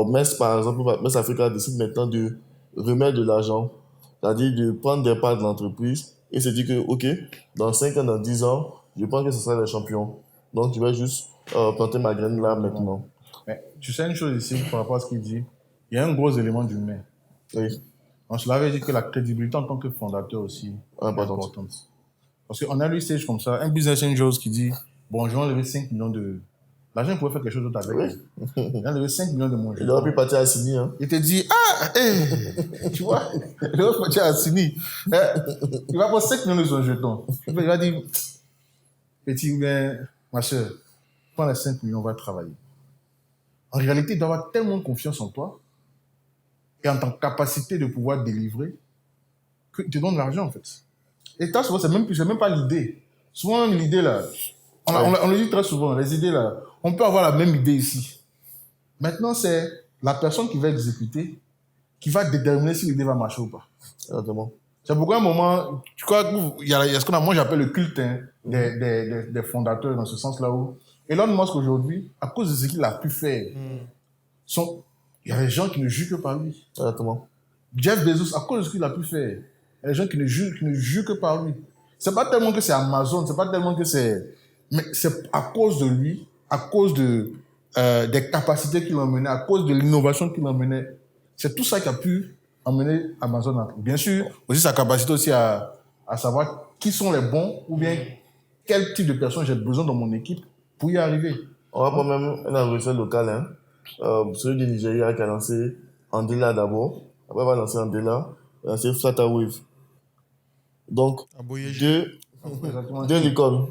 MES, par exemple, MES Africa décide maintenant de remettre de l'argent, c'est-à-dire de prendre des parts de l'entreprise et se dire que, OK, dans 5 ans, dans 10 ans, je pense que ce sera les champions. Donc, je vais juste planter ma graine là maintenant. Mais tu sais une chose ici par rapport à ce qu'il dit, il y a un gros élément d'humain. Oui, On se l'avait dit que la crédibilité en tant que fondateur aussi est importante. Parce qu'en early stage comme ça, un business angel qui dit bon, je vais enlever 5 millions de. L'agent pouvait faire quelque chose d'autre avec. oui. Il a enlevé 5 millions de mon Il aurait pu partir à Sydney. Hein. Il te dit ah, tu vois, il aurait pu partir à Sydney. Il va prendre 5 millions de son jeton. Il va dire petit ou bien ma soeur, prends les 5 millions, on va travailler. En réalité, il doit avoir tellement confiance en toi et en ta capacité de pouvoir délivrer qu'il te donne l'argent en fait. Et ça, souvent, c'est même pas l'idée. Souvent, l'idée là, on le dit très souvent, les idées là, on peut avoir la même idée ici. Maintenant, c'est la personne qui va exécuter qui va déterminer si l'idée va marcher ou pas. Exactement. C'est pourquoi à un moment, tu crois qu'il y a ce qu'on a, moi j'appelle le culte des fondateurs dans ce sens-là où Elon Musk aujourd'hui, à cause de ce qu'il a pu faire, il y a des gens qui ne jurent que par lui. Exactement. Jeff Bezos, à cause de ce qu'il a pu faire, il y a des gens qui ne jurent que par lui. C'est pas tellement que c'est Amazon, c'est pas tellement que c'est... Mais c'est à cause de lui, à cause des capacités qu'il a emmenées, à cause de l'innovation qu'il a emmenée. C'est tout ça qui a pu emmener Amazon à... Bien sûr, aussi sa capacité aussi à savoir qui sont les bons ou bien quel type de personnes j'ai besoin dans mon équipe pour y arriver. On va prendre même un adversaire local. Hein. Celui du Nigeria qui a lancé Andela d'abord. Après, il va lancer Andela. Il a lancé Flutterwave. Donc, deux licornes.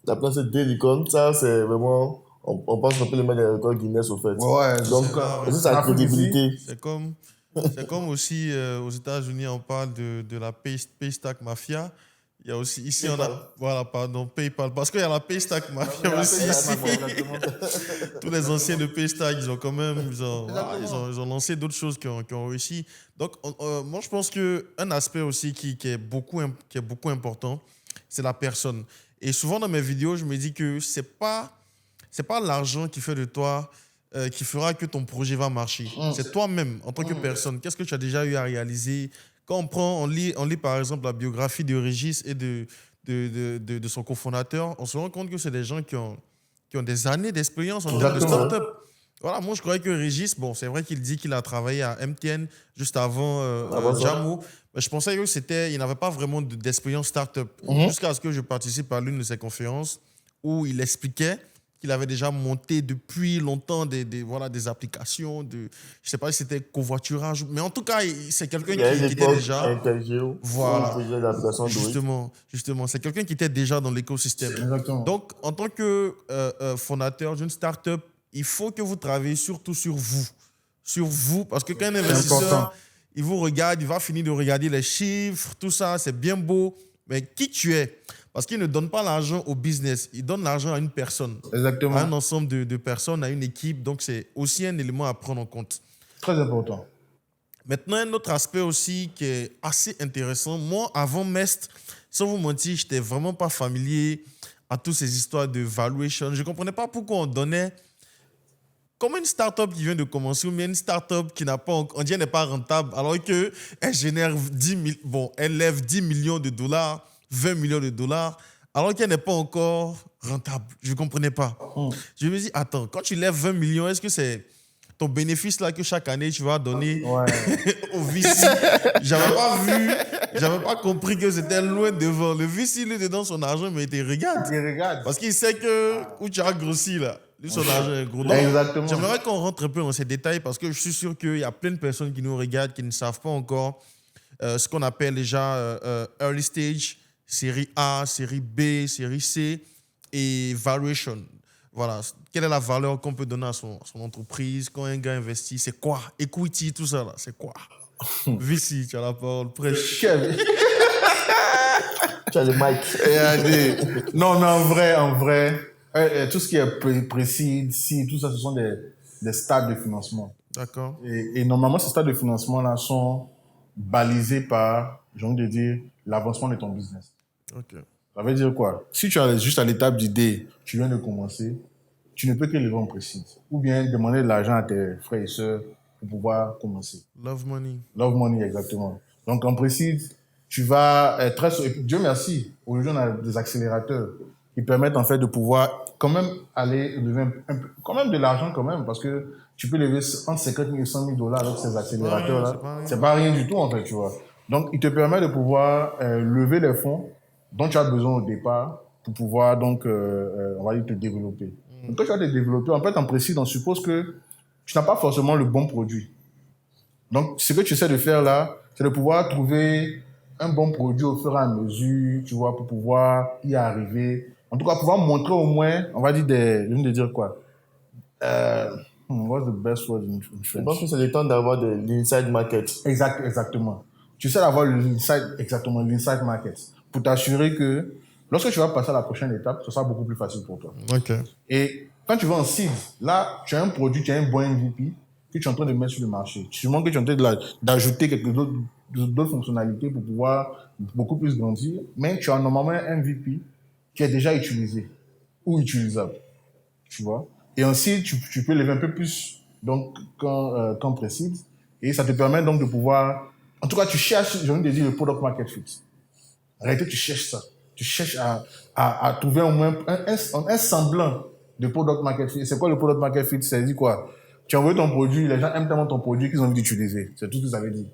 La place c'est 2 licornes. Ça, c'est vraiment... On pense qu'on peut le mettre dans les records Guinness, au fait. Ouais, donc, c'est sa crédibilité. C'est comme aussi aux États-Unis, on parle de la Paystack Mafia. Il y a aussi ici, PayPal. on a. Voilà, pardon, PayPal. Parce qu'il y a la Paystack Mafia aussi ici. Tous les anciens de Paystack, ils ont quand même. Ils ont lancé d'autres choses qui ont réussi. Donc, moi, je pense qu'un aspect aussi qui est beaucoup important, c'est la personne. Et souvent, dans mes vidéos, je me dis que c'est pas l'argent qui fait de toi. Qui fera que ton projet va marcher. C'est toi-même, en tant que personne. Qu'est-ce que tu as déjà eu à réaliser? Quand on lit par exemple la biographie de Régis et de son cofondateur, on se rend compte que c'est des gens qui ont des années d'expérience en termes de start-up. Voilà, moi je croyais que Régis, bon, c'est vrai qu'il dit qu'il a travaillé à MTN juste avant Jamo, mais je pensais qu'il n'avait pas vraiment d'expérience start-up. Jusqu'à ce que je participe à l'une de ses conférences où il expliquait qu'il avait déjà monté depuis longtemps des applications, je ne sais pas si c'était covoiturage, mais en tout cas, c'est quelqu'un qui était déjà... Voilà, justement, c'est quelqu'un qui était déjà dans l'écosystème. Donc, en tant que fondateur d'une start-up, il faut que vous travaillez surtout sur vous, parce que quand un investisseur, il vous regarde, il va finir de regarder les chiffres, tout ça, c'est bien beau, mais qui tu es? Parce qu'il ne donne pas l'argent au business, il donne l'argent à une personne. Exactement. À un ensemble de personnes, à une équipe. Donc, c'est aussi un élément à prendre en compte. Très important. Maintenant, un autre aspect aussi qui est assez intéressant. Moi, avant Mest, sans vous mentir, je n'étais vraiment pas familier à toutes ces histoires de valuation. Je ne comprenais pas pourquoi on donnait comme une start-up qui vient de commencer ou bien une start-up qui n'a pas, on dit, n'est pas rentable, alors qu'elle génère elle lève 10 millions de dollars. 20 millions de dollars, alors qu'elle n'est pas encore rentable. Je ne comprenais pas. Je me dis, attends, quand tu lèves 20 millions, est-ce que c'est ton bénéfice là que chaque année tu vas donner au VC? J'avais pas compris que c'était loin devant. Le VC, lui, dedans son argent, mais il te regarde. Parce qu'il sait que où tu as grossi là. Lui, son argent est gros. Donc, exactement. J'aimerais qu'on rentre un peu dans ces détails parce que je suis sûr qu'il y a plein de personnes qui nous regardent qui ne savent pas encore ce qu'on appelle déjà early stage, série A, série B, série C et valuation. Voilà. Quelle est la valeur qu'on peut donner à son entreprise quand un gars investit? C'est quoi? Equity, tout ça, là, c'est quoi? VC, tu as la parole. Prêche. Tu as le mic. Non, mais en vrai, tout ce qui est précis, tout ça, ce sont des stades de financement. D'accord. Et normalement, ces stades de financement-là sont balisés par, j'ai envie de dire, l'avancement de ton business. Ok. Ça veut dire quoi? Si tu es juste à l'étape d'idée, tu viens de commencer, tu ne peux que lever en précise. Ou bien demander de l'argent à tes frères et sœurs pour pouvoir commencer. Love money. Love money, exactement. Donc en précise, tu vas être Dieu merci, aujourd'hui on a des accélérateurs qui permettent en fait de pouvoir quand même aller lever quand même de l'argent quand même, parce que tu peux lever entre 50 000 et 100 000 dollars avec ces accélérateurs-là. C'est pas rien du tout en fait, tu vois. Donc, il te permet de pouvoir lever les fonds dont tu as besoin au départ pour pouvoir donc, on va dire, te développer. Donc, quand tu vas te développer, en fait, en précis, on suppose que tu n'as pas forcément le bon produit. Donc, ce que tu essaies de faire là, c'est de pouvoir trouver un bon produit au fur et à mesure, tu vois, pour pouvoir y arriver. En tout cas, pouvoir montrer au moins, on va dire je viens de dire quoi? What's the best word in French? Je pense que c'est le temps d'avoir de l'inside market. Exactement. Tu sais d'avoir l'inside market, pour t'assurer que lorsque tu vas passer à la prochaine étape, ce sera beaucoup plus facile pour toi. Ok. Et quand tu vas en seed, là, tu as un produit, tu as un bon MVP que tu es en train de mettre sur le marché. Tu montres que tu es en train d'ajouter d'autres fonctionnalités pour pouvoir beaucoup plus grandir, mais tu as normalement un MVP qui est déjà utilisé ou utilisable, tu vois. Et ainsi, tu peux lever un peu plus donc, qu'en précise, et ça te permet donc de pouvoir... En tout cas, tu cherches, j'ai envie de dire, le product market fit. En réalité, tu cherches ça. Tu cherches à trouver au moins un semblant de product market fit. C'est quoi le product market fit? Ça veut dire quoi? Tu envoies ton produit, les gens aiment tellement ton produit qu'ils ont envie d'utiliser. C'est tout ce que ça veut dire.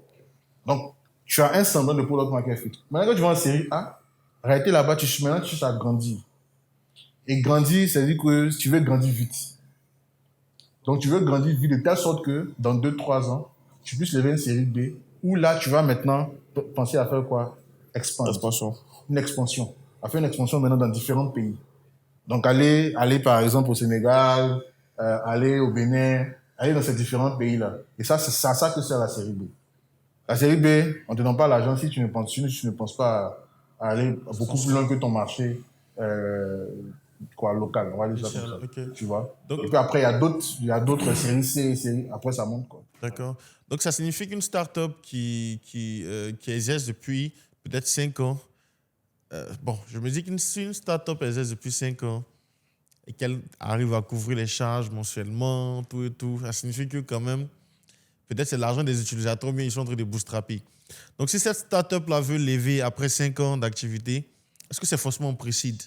Donc, tu as un semblant de product market fit. Maintenant, quand tu vas en série A, en réalité, là-bas, maintenant, tu cherches à grandir. Et grandir, ça veut dire que tu veux grandir vite. Donc, tu veux grandir vite de telle sorte que dans 2-3 ans, tu puisses lever une série B où là, tu vas maintenant penser à faire quoi? Expansion. Une expansion. À faire une expansion maintenant dans différents pays. Donc, aller par exemple au Sénégal, aller au Bénin, aller dans ces différents pays-là. Et ça, c'est ça que c'est la série B. La série B, on ne te donne pas l'argent si tu ne penses pas à aller beaucoup plus loin que ton marché local. On va dire ça comme ça. Okay. Tu vois? Donc, et puis après, il y a d'autres séries C, après ça monte. Quoi. D'accord. Donc, ça signifie qu'une start-up qui exerce depuis peut-être 5 ans, je me dis qu'une start-up exerce depuis 5 ans et qu'elle arrive à couvrir les charges mensuellement, tout et tout, ça signifie que quand même, peut-être c'est l'argent des utilisateurs, mais ils sont en train de bootstrapper. Donc, si cette start-up-là veut lever après 5 ans d'activité, est-ce que c'est forcément précis?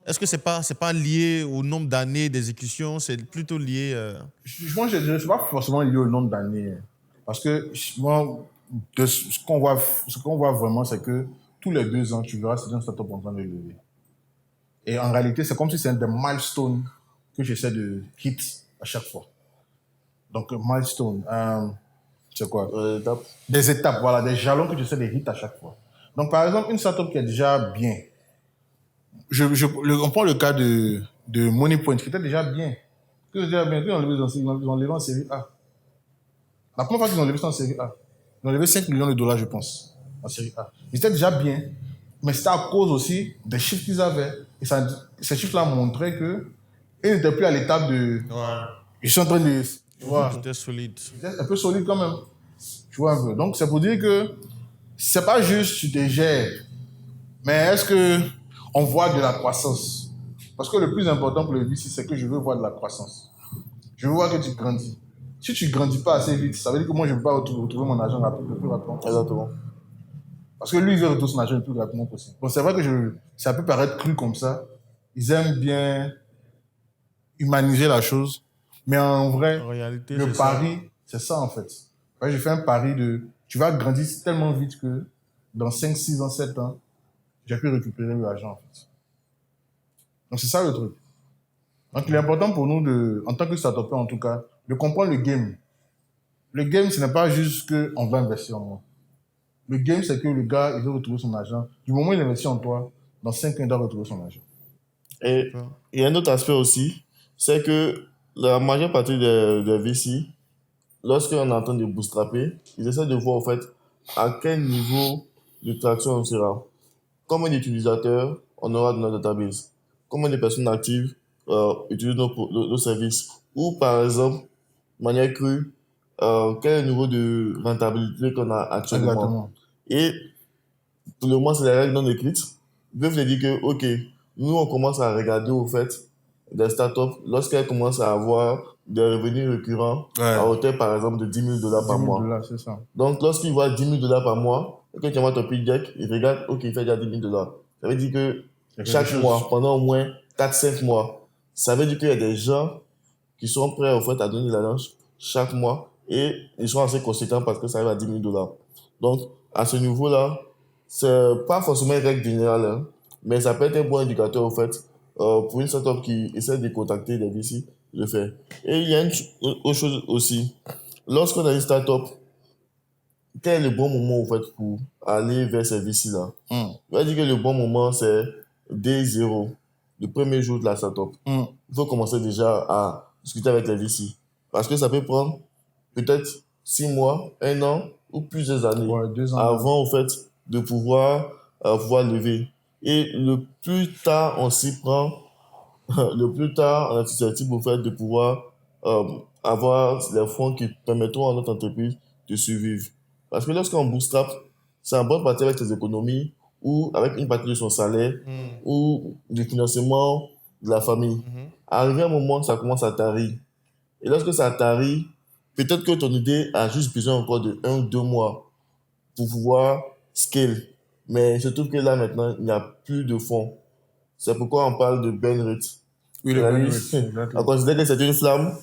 Est-ce que c'est pas lié au nombre d'années d'exécution, c'est plutôt lié... Moi, je ne suis pas forcément lié au nombre d'années. Parce que moi, ce qu'on voit vraiment, c'est que tous les 2 ans, tu verras c'est une start-up en train de lever. Et en réalité, c'est comme si c'est des milestones que j'essaie de hit à chaque fois. Donc, milestone, c'est quoi? Des étapes, voilà, des jalons que j'essaie de hit à chaque fois. Donc, par exemple, une startup qui est déjà bien. On prend le cas de Moneypoint, qui était déjà bien. Ils ont levé en série A. La première fois qu'ils ont levé ça en série A, ils ont levé 5 millions de dollars, je pense, en série A. Ils étaient déjà bien, mais c'était à cause aussi des chiffres qu'ils avaient. Et ces chiffres-là montraient qu'ils n'étaient plus à l'étape de... Ouais. Ils sont en train de... Tu vois, c'était solide. C'était un peu solide quand même. Tu vois un peu. Donc, c'est pour dire que c'est pas juste tu te gères, mais est-ce qu'on voit de la croissance? Parce que le plus important pour le VC, c'est que je veux voir de la croissance. Je veux voir que tu grandis. Si tu ne grandis pas assez vite, ça veut dire que moi, je ne peux pas retrouver mon argent le plus rapidement possible. Exactement. Parce que lui, il veut retrouver son argent le plus rapidement possible. Bon, c'est vrai que ça peut paraître cru comme ça. Ils aiment bien humaniser la chose. Mais en vrai, en réalité, le pari, c'est ça en fait. J'ai fait un pari de... Tu vas grandir tellement vite que dans 5, 6 ans, 7 ans, j'ai pu récupérer l'argent en fait. Donc c'est ça le truc. Donc il est important pour nous, en tant que start-upper en tout cas, de comprendre le game. Le game, ce n'est pas juste qu'on va investir en moi. Le game, c'est que le gars, il veut retrouver son argent. Du moment où il investit en toi, dans 5 ans, il doit retrouver son argent. Et il y a un autre aspect aussi, c'est que la majeure partie des VC, lorsqu'on est en train de bootstrapper, ils essaient de voir en fait à quel niveau de traction on sera. Combien d'utilisateurs on aura dans notre database? Combien de personnes actives utilisent nos services? Ou par exemple, de manière crue, quel est le niveau de rentabilité qu'on a actuellement? Exactement. Et pour le moment, c'est les règles non écrites. Ils peuvent te dire que, OK, nous, on commence à regarder au fait des startups lorsqu'elles commencent à avoir des revenus récurrents à hauteur, par exemple, de 10 000 dollars par mois. 10 000 dollars, c'est ça. Donc, lorsqu'ils voient 10 000 dollars par mois, et que tu envoies ton pitch deck, ils regardent, OK, il fait déjà 10 000 dollars. Ça veut dire que chaque mois, pendant au moins 4-5 mois. Ça veut dire qu'il y a des gens qui sont prêts, en fait, à donner de l'argent chaque mois et ils sont assez conséquents parce que ça arrive à 10 000 $. Donc, à ce niveau-là, c'est pas forcément une règle générale, hein, mais ça peut être un bon indicateur, en fait, pour une startup qui essaie de contacter des VC, de le faire. Et il y a une autre chose aussi. Lorsqu'on a une startup, quel est le bon moment, en fait, pour aller vers ces VC-là? On va dire que le bon moment, c'est day 0, le premier jour de la startup. Il faut commencer déjà à discuter avec les VC. Parce que ça peut prendre peut-être 6 mois, 1 an ou plusieurs années 2 ans. avant, en fait, de pouvoir lever. Et le plus tard on s'y prend, le plus tard on est susceptible, en fait, de pouvoir avoir les fonds qui permettront à notre entreprise de survivre. Parce que lorsqu'on bootstrap, c'est en bonne partie avec ses économies ou avec une partie de son salaire ou du financement de la famille. Arrivé à un moment, ça commence à tarir. Et lorsque ça tarit, peut-être que ton idée a juste besoin encore de 1 ou 2 mois pour pouvoir scale. Mais je trouve que là, maintenant, il n'y a plus de fonds. C'est pourquoi on parle de burn rate. Oui, le burn rate. On considère que c'est une flamme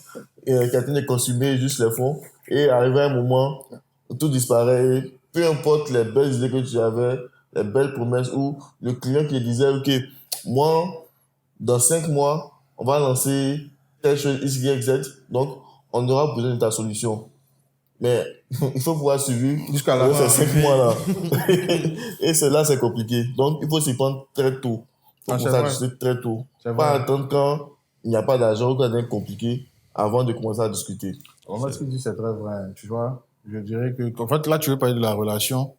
qui est en train de consumer juste les fonds. Et arrivé à un moment, tout disparaît. Et peu importe les belles idées que tu avais, les belles promesses, ou le client qui disait, OK, moi, dans 5 mois, on va lancer telle chose X, Y, Z. Donc, on aura besoin de ta solution. Mais il faut pouvoir suivre jusqu'à la fin. ces 5 mois-là. Et cela, c'est compliqué. Donc, il faut s'y prendre très tôt. Il faut commencer à discuter très tôt. Pas attendre quand il n'y a pas d'argent ou quand c'est compliqué avant de commencer à discuter. En fait, ce que tu dis, c'est très vrai. Tu vois, je dirais que, en fait, là, tu veux parler de la relation.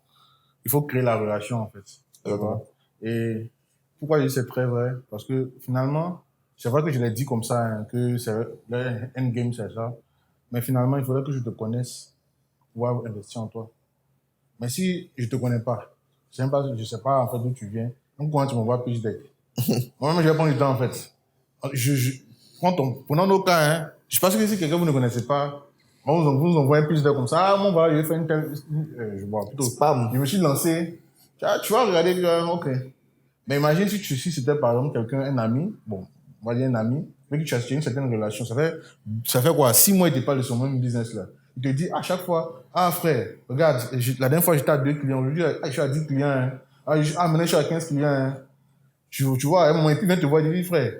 Il faut créer la relation, en fait. Tu vois? Et pourquoi je dis c'est très vrai? Parce que finalement, c'est vrai que je l'ai dit comme ça, hein, que c'est le endgame, c'est ça. Mais finalement, il faudrait que je te connaisse pour pouvoir investir en toi. Mais si je te connais pas, je sais pas en fait d'où tu viens, donc comment tu m'envoies pitch deck? Moi-même, je vais prendre du temps en fait. Prenons nos cas, hein. Je pense que si quelqu'un vous ne connaissez pas, on vous envoie un pitch deck comme ça, mon gars, je vais faire une telle, je vois plutôt. Spam. Je me suis lancé. Tu vas regarder, ok. Mais imagine si c'était par exemple quelqu'un, un ami, bon, on va dire un ami, avec qui tu as une certaine relation, ça fait quoi, 6 mois, il te parle de son même business là. Il te dit à chaque fois, ah frère, regarde, la dernière fois j'étais à 2 clients, aujourd'hui je suis à 10 clients, hein. Maintenant je suis à 15 clients, hein. Tu vois, à un moment, et puis il vient te voir, il dit, frère,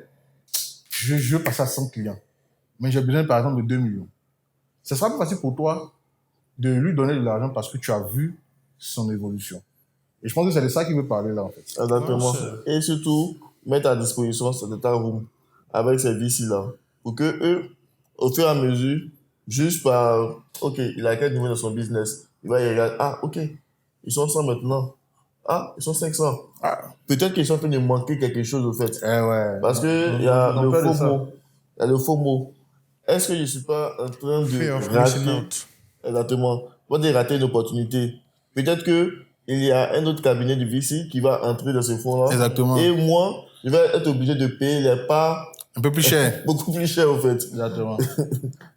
je veux passer à 100 clients, mais j'ai besoin par exemple de 2 millions. Ce sera plus facile pour toi de lui donner de l'argent parce que tu as vu son évolution. Et je pense que c'est de ça qu'il veut parler là, en fait. Exactement. Et surtout, mettre à disposition ce data room avec ces VC-là. Pour que eux, au fur et à mesure, juste par, OK, il a quel niveau dans son business, il va y regarder, ah, OK, ils sont 100 maintenant. Ah, ils sont 500. Ah, peut-être qu'ils sont en train de manquer quelque chose, au fait. Ouais. Parce que il y a le faux mot. Il y a le faux mot. Est-ce que je suis pas en train de rater, exactement, pas de rater une opportunité? Peut-être que il y a un autre cabinet de VC qui va entrer dans ce fonds-là. Exactement. Et moi, je vais être obligé de payer les parts un peu plus cher. Beaucoup plus cher, en fait. Exactement.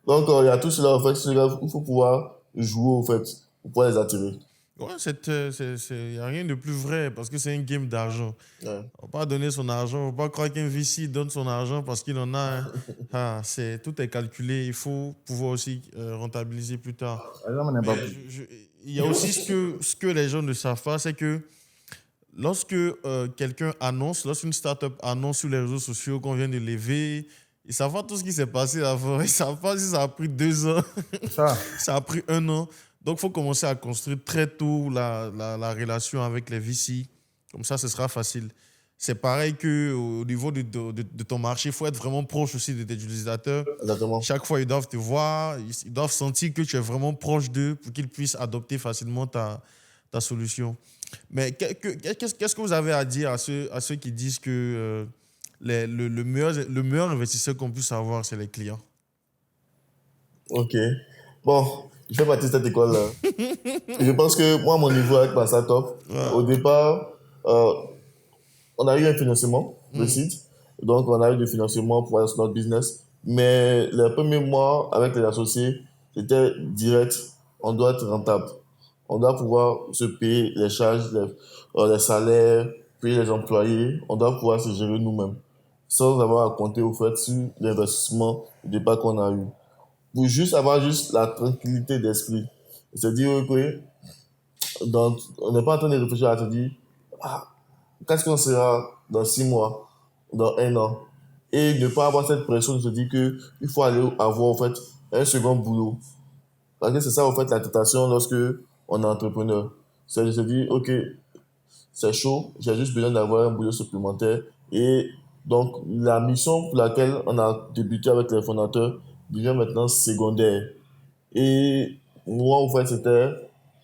Donc, il y a tout cela, en fait. Il faut pouvoir jouer, en fait, pour pouvoir les attirer. Ouais, il n'y a rien de plus vrai parce que c'est un game d'argent. Ouais. On ne va pas donner son argent, on ne va pas croire qu'un VC donne son argent parce qu'il en a. Tout est calculé, il faut pouvoir aussi rentabiliser plus tard. Il y a aussi ce que les gens ne savent pas, c'est que lorsque quelqu'un annonce, lorsqu'une startup annonce sur les réseaux sociaux qu'on vient de lever, ils ne savent pas tout ce qui s'est passé avant. Ils ne savent pas si ça a pris 2 ans, ça a pris 1 an. Donc, il faut commencer à construire très tôt la relation avec les VC. Comme ça, ce sera facile. C'est pareil qu'au niveau de ton marché, il faut être vraiment proche aussi de tes utilisateurs. Exactement. Chaque fois, ils doivent te voir, ils doivent sentir que tu es vraiment proche d'eux pour qu'ils puissent adopter facilement ta solution. Mais qu'est-ce que vous avez à dire à ceux qui disent que le meilleur investisseur qu'on puisse avoir, c'est les clients? OK. Bon, je fais partie de cette école-là. Je pense que moi, à mon niveau avec ma startup, au départ, on a eu un financement de site. Donc, on a eu du financement pour notre business. Mais les premiers mois, avec les associés, c'était direct. On doit être rentable. On doit pouvoir se payer les charges, les salaires, payer les employés, on doit pouvoir se gérer nous-mêmes, sans avoir à compter au fait sur l'investissement au départ qu'on a eu. Pour juste avoir juste la tranquillité d'esprit. C'est-à-dire que on n'est pas en train de réfléchir à se dire, ah, qu'est-ce qu'on sera dans 6 mois, dans 1 an? Et ne pas avoir cette pression de se dire qu'il faut aller avoir en fait un second boulot. Parce que c'est ça en fait la tentation lorsque on est entrepreneur. C'est de se dire, ok, c'est chaud, j'ai juste besoin d'avoir un boulot supplémentaire. Et donc la mission pour laquelle on a débuté avec les fondateurs devient maintenant secondaire. Et moi en fait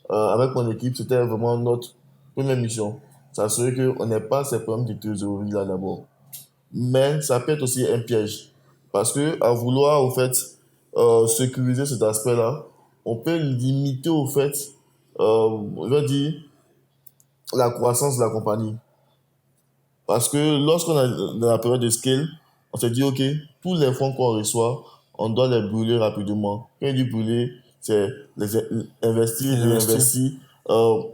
avec mon équipe, c'était vraiment notre première mission. S'assurer qu'on n'ait pas ces problèmes de trésorerie là d'abord. Mais ça peut être aussi un piège. Parce que à vouloir, au fait, sécuriser cet aspect-là, on peut limiter, au fait, je veux dire, la croissance de la compagnie. Parce que lorsqu'on est dans la période de scale, on se dit, OK, tous les fonds qu'on reçoit, on doit les brûler rapidement. Quand il dit brûler, c'est investir, réinvestir,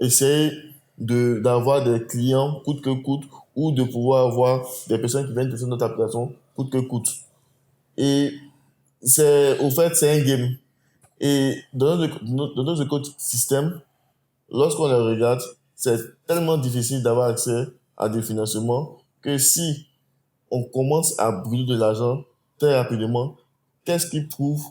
essayer d'avoir des clients coûte que coûte, ou de pouvoir avoir des personnes qui viennent tester notre application coûte que coûte. Et au fait, c'est un game. Et dans notre écosystème, lorsqu'on les regarde, c'est tellement difficile d'avoir accès à des financements que si on commence à brûler de l'argent très rapidement, qu'est-ce qui prouve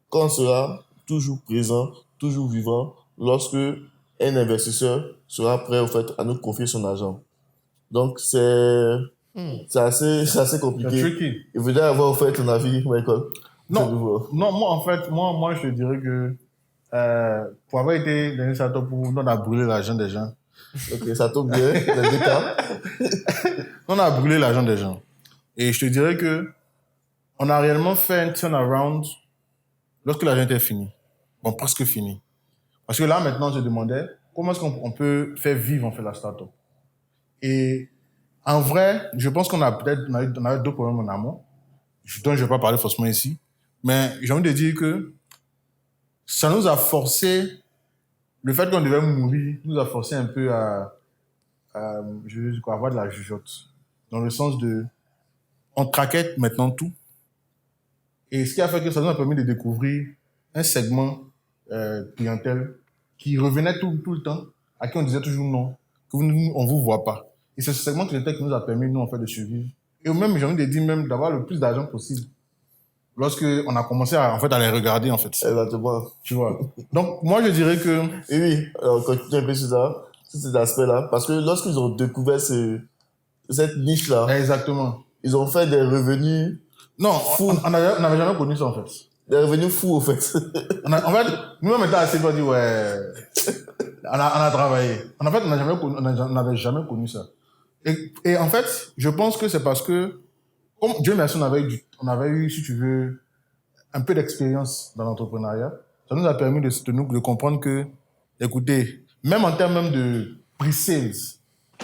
qu'on sera toujours présent, toujours vivant lorsque un investisseur sera prêt au fait à nous confier son argent? Donc c'est assez compliqué. C'est tricky. Il faudrait avoir au fait ton avis, Michael. Non, moi, en fait, moi, je dirais que pour avoir été dans une startup où on a brûlé l'argent des gens. Ok, ça tombe bien, les deux cas. On a brûlé l'argent des gens. Et je te dirais que on a réellement fait un turnaround lorsque l'argent était fini. Bon, presque fini. Parce que là, maintenant, je demandais comment est-ce qu'on peut faire vivre, en fait, la startup. Et en vrai, je pense qu'on a peut-être on a eu deux problèmes en amont, dont je ne vais pas parler forcément ici. Mais j'ai envie de dire que ça nous a forcé, le fait qu'on devait mourir, nous a forcé un peu à avoir de la jugeote. Dans le sens de, on traquait maintenant tout. Et ce qui a fait que ça nous a permis de découvrir un segment clientèle qui revenait tout le temps, à qui on disait toujours non, que nous, on vous voit pas. Et c'est ce segment clientèle qui nous a permis, nous, en fait, de survivre. Et même, j'ai envie de dire même d'avoir le plus d'argent possible. Lorsque on a commencé en fait, à les regarder, en fait. Exactement. Tu vois. Donc, moi, je dirais que... Et oui, alors continue un peu sur ça, sur cet aspect-là, parce que lorsqu'ils ont découvert cette niche-là, Exactement. ils ont fait des revenus Non, fous. on n'avait jamais connu ça, en fait. Des revenus fous, en fait. En fait, nous-mêmes, étant assez, on dit, ouais, on a travaillé. En fait, on n'avait jamais connu ça. Et en fait, je pense que c'est parce que, comme Dieu merci, on avait eu, si tu veux, un peu d'expérience dans l'entrepreneuriat. Ça nous a permis de comprendre que, écoutez, même en termes même de pre-sales,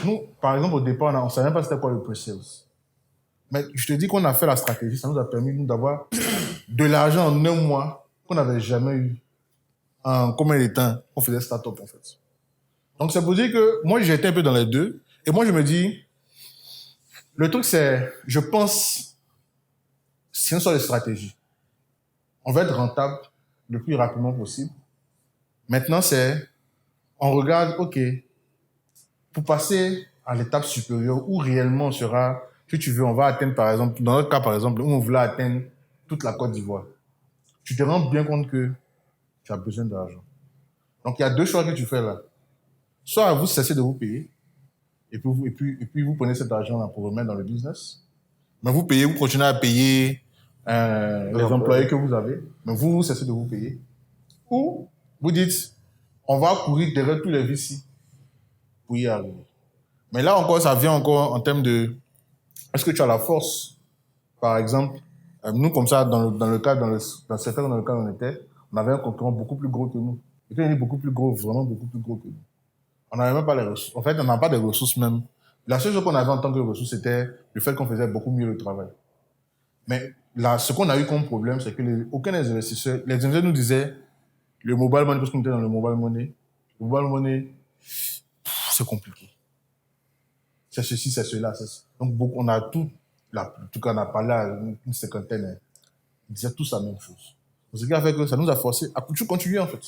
nous, par exemple, au départ, on ne savait même pas c'était quoi le pre-sales. Mais je te dis qu'on a fait la stratégie, ça nous a permis, nous, d'avoir de l'argent en 1 mois qu'on n'avait jamais eu en combien de temps on faisait start-up, en fait. Donc, c'est pour dire que moi, j'étais un peu dans les deux. Et moi, je me dis, le truc, c'est, je pense, c'est une sorte de stratégie. On va être rentable le plus rapidement possible. Maintenant, on regarde, OK, pour passer à l'étape supérieure où réellement on sera, si tu veux, on va atteindre, par exemple, dans notre cas, par exemple, où on voulait atteindre toute la Côte d'Ivoire. Tu te rends bien compte que tu as besoin d'argent. Donc, il y a 2 choix que tu fais là. Soit vous cessez de vous payer, et puis vous prenez cet argent-là pour remettre dans le business. Mais vous payez, vous continuez à payer les employés que vous avez, mais vous cessez de vous payer. Ou vous dites, on va courir derrière tous les VC pour y arriver. Mais là encore, ça vient encore en termes de, est-ce que tu as la force? Par exemple, nous comme ça, dans le secteur dans lequel on était, on avait un concurrent beaucoup plus gros que nous. Et quand il est beaucoup plus gros, vraiment beaucoup plus gros que nous. On n'avait même pas les ressources. En fait, on n'a pas de ressources même. La seule chose qu'on avait en tant que ressources, c'était le fait qu'on faisait beaucoup mieux le travail. Mais là, ce qu'on a eu comme problème, c'est que aucun des investisseurs, les investisseurs nous disaient, le mobile money, parce qu'on était dans le mobile money, c'est compliqué. c'est ceci, c'est cela. Donc, on a tout, en tout cas, on a parlé à une cinquantaine, hein. Ils disaient tous la même chose. Ce qui a fait que ça nous a forcé à toujours continuer, en fait.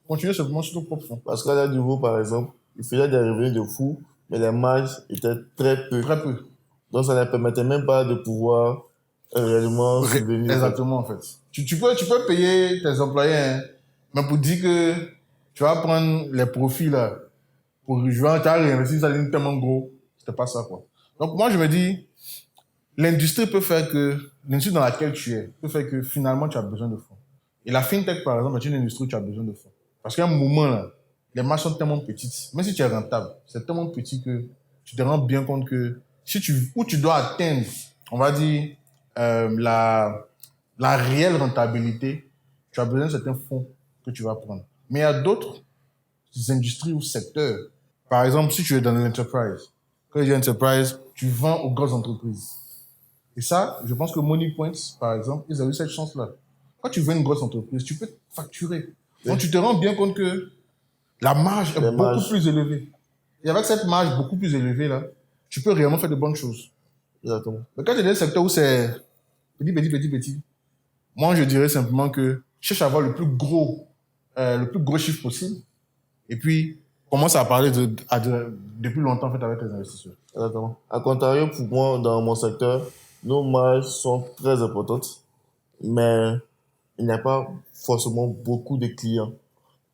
Continuer simplement sur nos propres fonds. Parce qu'à leur niveau, par exemple, ils faisaient des revenus de fou, mais les marges étaient très peu. Très peu. Donc, ça ne permettait même pas de pouvoir réellement subvenir. Exactement, en fait. Tu peux payer tes employés, hein, mais pour dire que tu vas prendre les profits, là, pour jouer, tu as réinvesti, ça devient tellement gros. C'était pas ça, quoi. Donc, moi, je me dis, l'industrie peut faire que, l'industrie dans laquelle tu es, peut faire que finalement, tu as besoin de fonds. Et la fintech, par exemple, est une industrie où tu as besoin de fonds. Parce qu'à un moment, là, les marges sont tellement petites. Même si tu es rentable, c'est tellement petit que tu te rends bien compte que où tu dois atteindre, on va dire, la réelle rentabilité, tu as besoin de certains fonds que tu vas prendre. Mais il y a d'autres industries ou secteurs. Par exemple, si tu es dans l'enterprise, quand je dis enterprise, tu vends aux grosses entreprises. Et ça, je pense que Moneypoints, par exemple, ils ont eu cette chance-là. Quand tu vends une grosse entreprise, tu peux facturer. Donc, tu te rends bien compte que la marge est beaucoup plus élevée. Et avec cette marge beaucoup plus élevée, là, tu peux réellement faire de bonnes choses. Exactement. Mais quand tu es dans un secteur où c'est petit, moi, je dirais simplement que cherche à avoir le plus gros chiffre possible. Et puis, commence à parler depuis longtemps, en fait, avec les investisseurs. Exactement. À contrario, pour moi, dans mon secteur, nos marges sont très importantes, mais il n'y a pas forcément beaucoup de clients.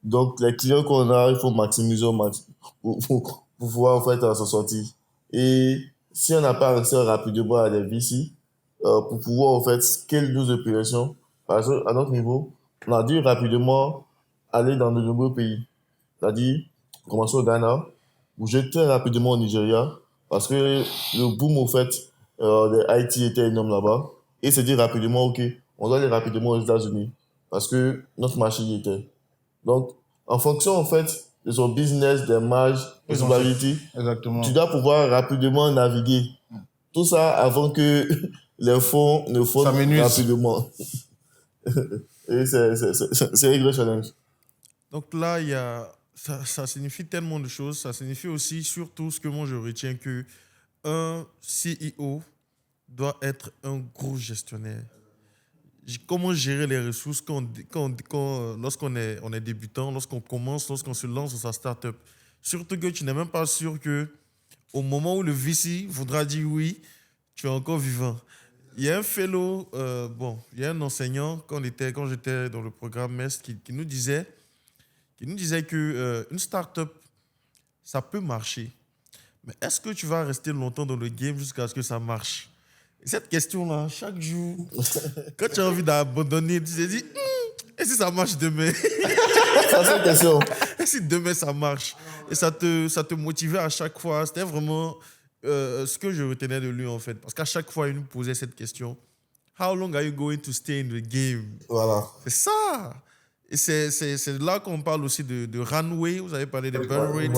Donc, les clients qu'on a, il faut maximiser au max pour pouvoir, en fait, s'en sortir. Et si on n'a pas accès rapidement à des VC, pour pouvoir, en fait, scale nos opérations, parce qu'à notre niveau, on a dû rapidement aller dans de nombreux pays. C'est-à-dire, commencer au Ghana, bouger très rapidement au Nigeria, parce que le boom, au fait, des IT était énorme là-bas. Et se dit rapidement, OK, on doit aller rapidement aux États-Unis, parce que notre marché y était. Donc, en fonction, en fait, de son business, des marges, de son qualité, tu dois pouvoir rapidement naviguer. Tout ça avant que les fonds ne fondent rapidement. Et c'est un gros challenge. Donc là, ça signifie tellement de choses. Ça signifie aussi, surtout, ce que moi je retiens, que un CEO doit être un gros gestionnaire. Comment gérer les ressources lorsqu'on est débutant, lorsqu'on commence, lorsqu'on se lance dans sa startup. Surtout que tu n'es même pas sûr que au moment où le VC voudra dire oui, tu es encore vivant. Il y a un fellow, il y a un enseignant quand j'étais dans le programme MEST qui nous disait que une startup, ça peut marcher. Mais est-ce que tu vas rester longtemps dans le game jusqu'à ce que ça marche? Et cette question-là, chaque jour, quand tu as envie d'abandonner, tu te dis, et si ça marche demain? Ça, c'est une question. Et si demain ça marche? Et ça te motivait à chaque fois. C'était vraiment ce que je retenais de lui, en fait. Parce qu'à chaque fois, il nous posait cette question. How long are you going to stay in the game? Voilà. C'est ça. Et c'est là qu'on parle aussi de runway. Vous avez parlé de burn rate.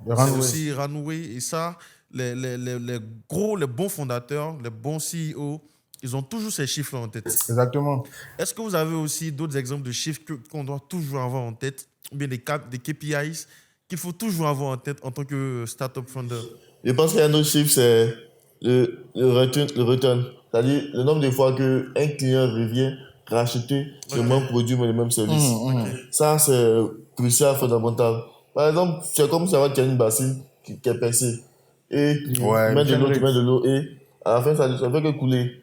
Ouais, C'est aussi runway. Et ça, les bons fondateurs, les bons CEO, ils ont toujours ces chiffres-là en tête. Exactement. Est-ce que vous avez aussi d'autres exemples de chiffres qu'on doit toujours avoir en tête, ou bien des KPIs qu'il faut toujours avoir en tête en tant que startup founder? Je pense qu'il y a un autre chiffre, c'est le return. C'est-à-dire le nombre de fois qu'un client revient racheter le même produit mais le même service. Ça, c'est crucial, fondamental. Par exemple, c'est comme si tu as une bassine qui est percée et tu mets de l'eau et à la fin, ça ne fait que couler.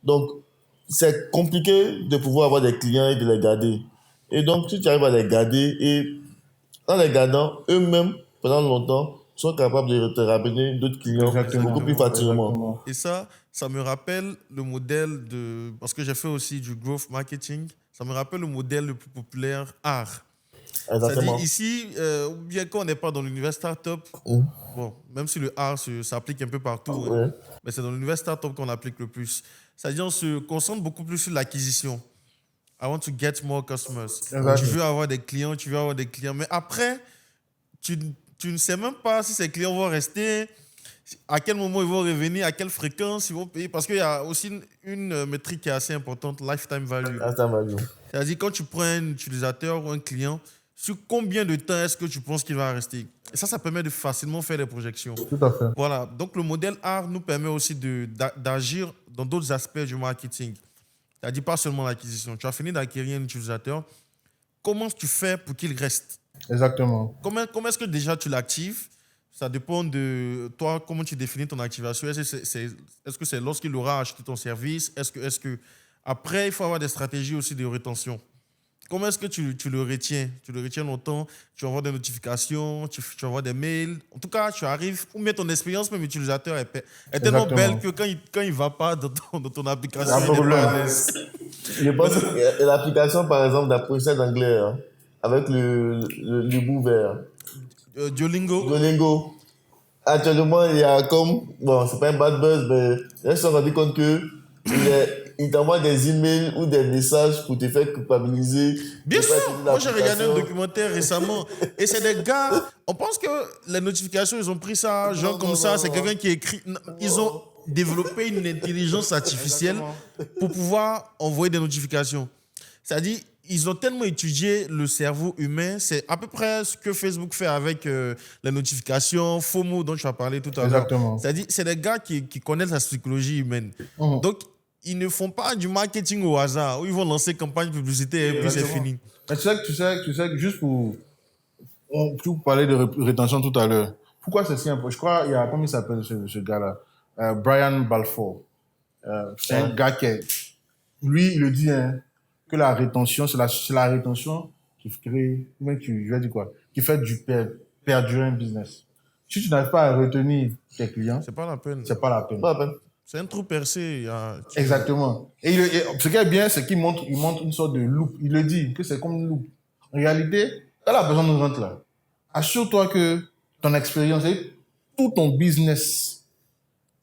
Donc, c'est compliqué de pouvoir avoir des clients et de les garder. Et donc, si tu arrives à les garder et en les gardant, eux-mêmes, pendant longtemps, sont capables de te ramener d'autres clients beaucoup plus facilement. Exactement. Et ça me rappelle le modèle de... Parce que j'ai fait aussi du growth marketing. Ça me rappelle le modèle le plus populaire, art. Exactement. C'est-à-dire ici, bien qu'on n'est pas dans l'univers startup, bon, même si le art s'applique un peu partout, hein, mais c'est dans l'univers startup qu'on applique le plus. C'est-à-dire on se concentre beaucoup plus sur l'acquisition. I want to get more customers. Tu veux avoir des clients, mais après, tu ne sais même pas si ces clients vont rester, à quel moment ils vont revenir, à quelle fréquence ils vont payer. Parce qu'il y a aussi une métrique qui est assez importante, lifetime value. Lifetime value. C'est-à-dire quand tu prends un utilisateur ou un client, sur combien de temps est-ce que tu penses qu'il va rester. Et ça permet de facilement faire des projections. Tout à fait. Voilà, donc le modèle art nous permet aussi d'agir dans d'autres aspects du marketing. C'est-à-dire pas seulement l'acquisition. Tu as fini d'acquérir un utilisateur. Comment tu fais pour qu'il reste? Exactement. Comment est-ce que déjà tu l'actives? Ça dépend de toi, comment tu définis ton activation. Est-ce que c'est lorsqu'il aura acheté ton service? Est-ce que après, il faut avoir des stratégies aussi de rétention. Comment est-ce que tu le retiens? Tu le retiens longtemps, tu envoies des notifications, tu envoies des mails. En tout cas, tu arrives, ou bien ton expérience même utilisateur est tellement belle que quand il ne va pas dans ton application, il n'est pas à l'aise. Je pense que l'application, par exemple, d'apprentissage d'anglais, hein, avec le bout vert. Duolingo. Duolingo. Actuellement, il y a comme, bon, c'est pas un bad buzz, mais là, je me suis rendu compte que il t'envoie des emails ou des messages pour te faire culpabiliser. Bien sûr, moi j'ai regardé un documentaire récemment et c'est des gars, on pense que les notifications, ils ont pris ça, genre comme ça, c'est quelqu'un qui écrit. Ils ont développé une intelligence artificielle pour pouvoir envoyer des notifications. C'est-à-dire, ils ont tellement étudié le cerveau humain, c'est à peu près ce que Facebook fait avec les notifications, FOMO dont tu as parlé tout à l'heure. Exactement. C'est-à-dire, c'est des gars qui connaissent la psychologie humaine. Donc, ils ne font pas du marketing au hasard, où ils vont lancer campagne publicitaire et puis c'est fini. Mais tu sais que juste pour parler de rétention tout à l'heure, pourquoi c'est si important? Je crois, il y a, comment il s'appelle ce gars-là? Brian Balfour. C'est un gars lui, il le dit, hein, que la rétention, c'est la rétention qui crée, je vais dire quoi? Qui fait perdurer un business. Si tu n'arrives pas à retenir tes clients, c'est pas la peine. C'est pas la peine. C'est un trou percé. Exactement. Et ce qui est bien, c'est qu'il montre une sorte de loupe. Il le dit, que c'est comme une loupe. En réalité, quand la personne nous rentre là, assure-toi que ton expérience et tout ton business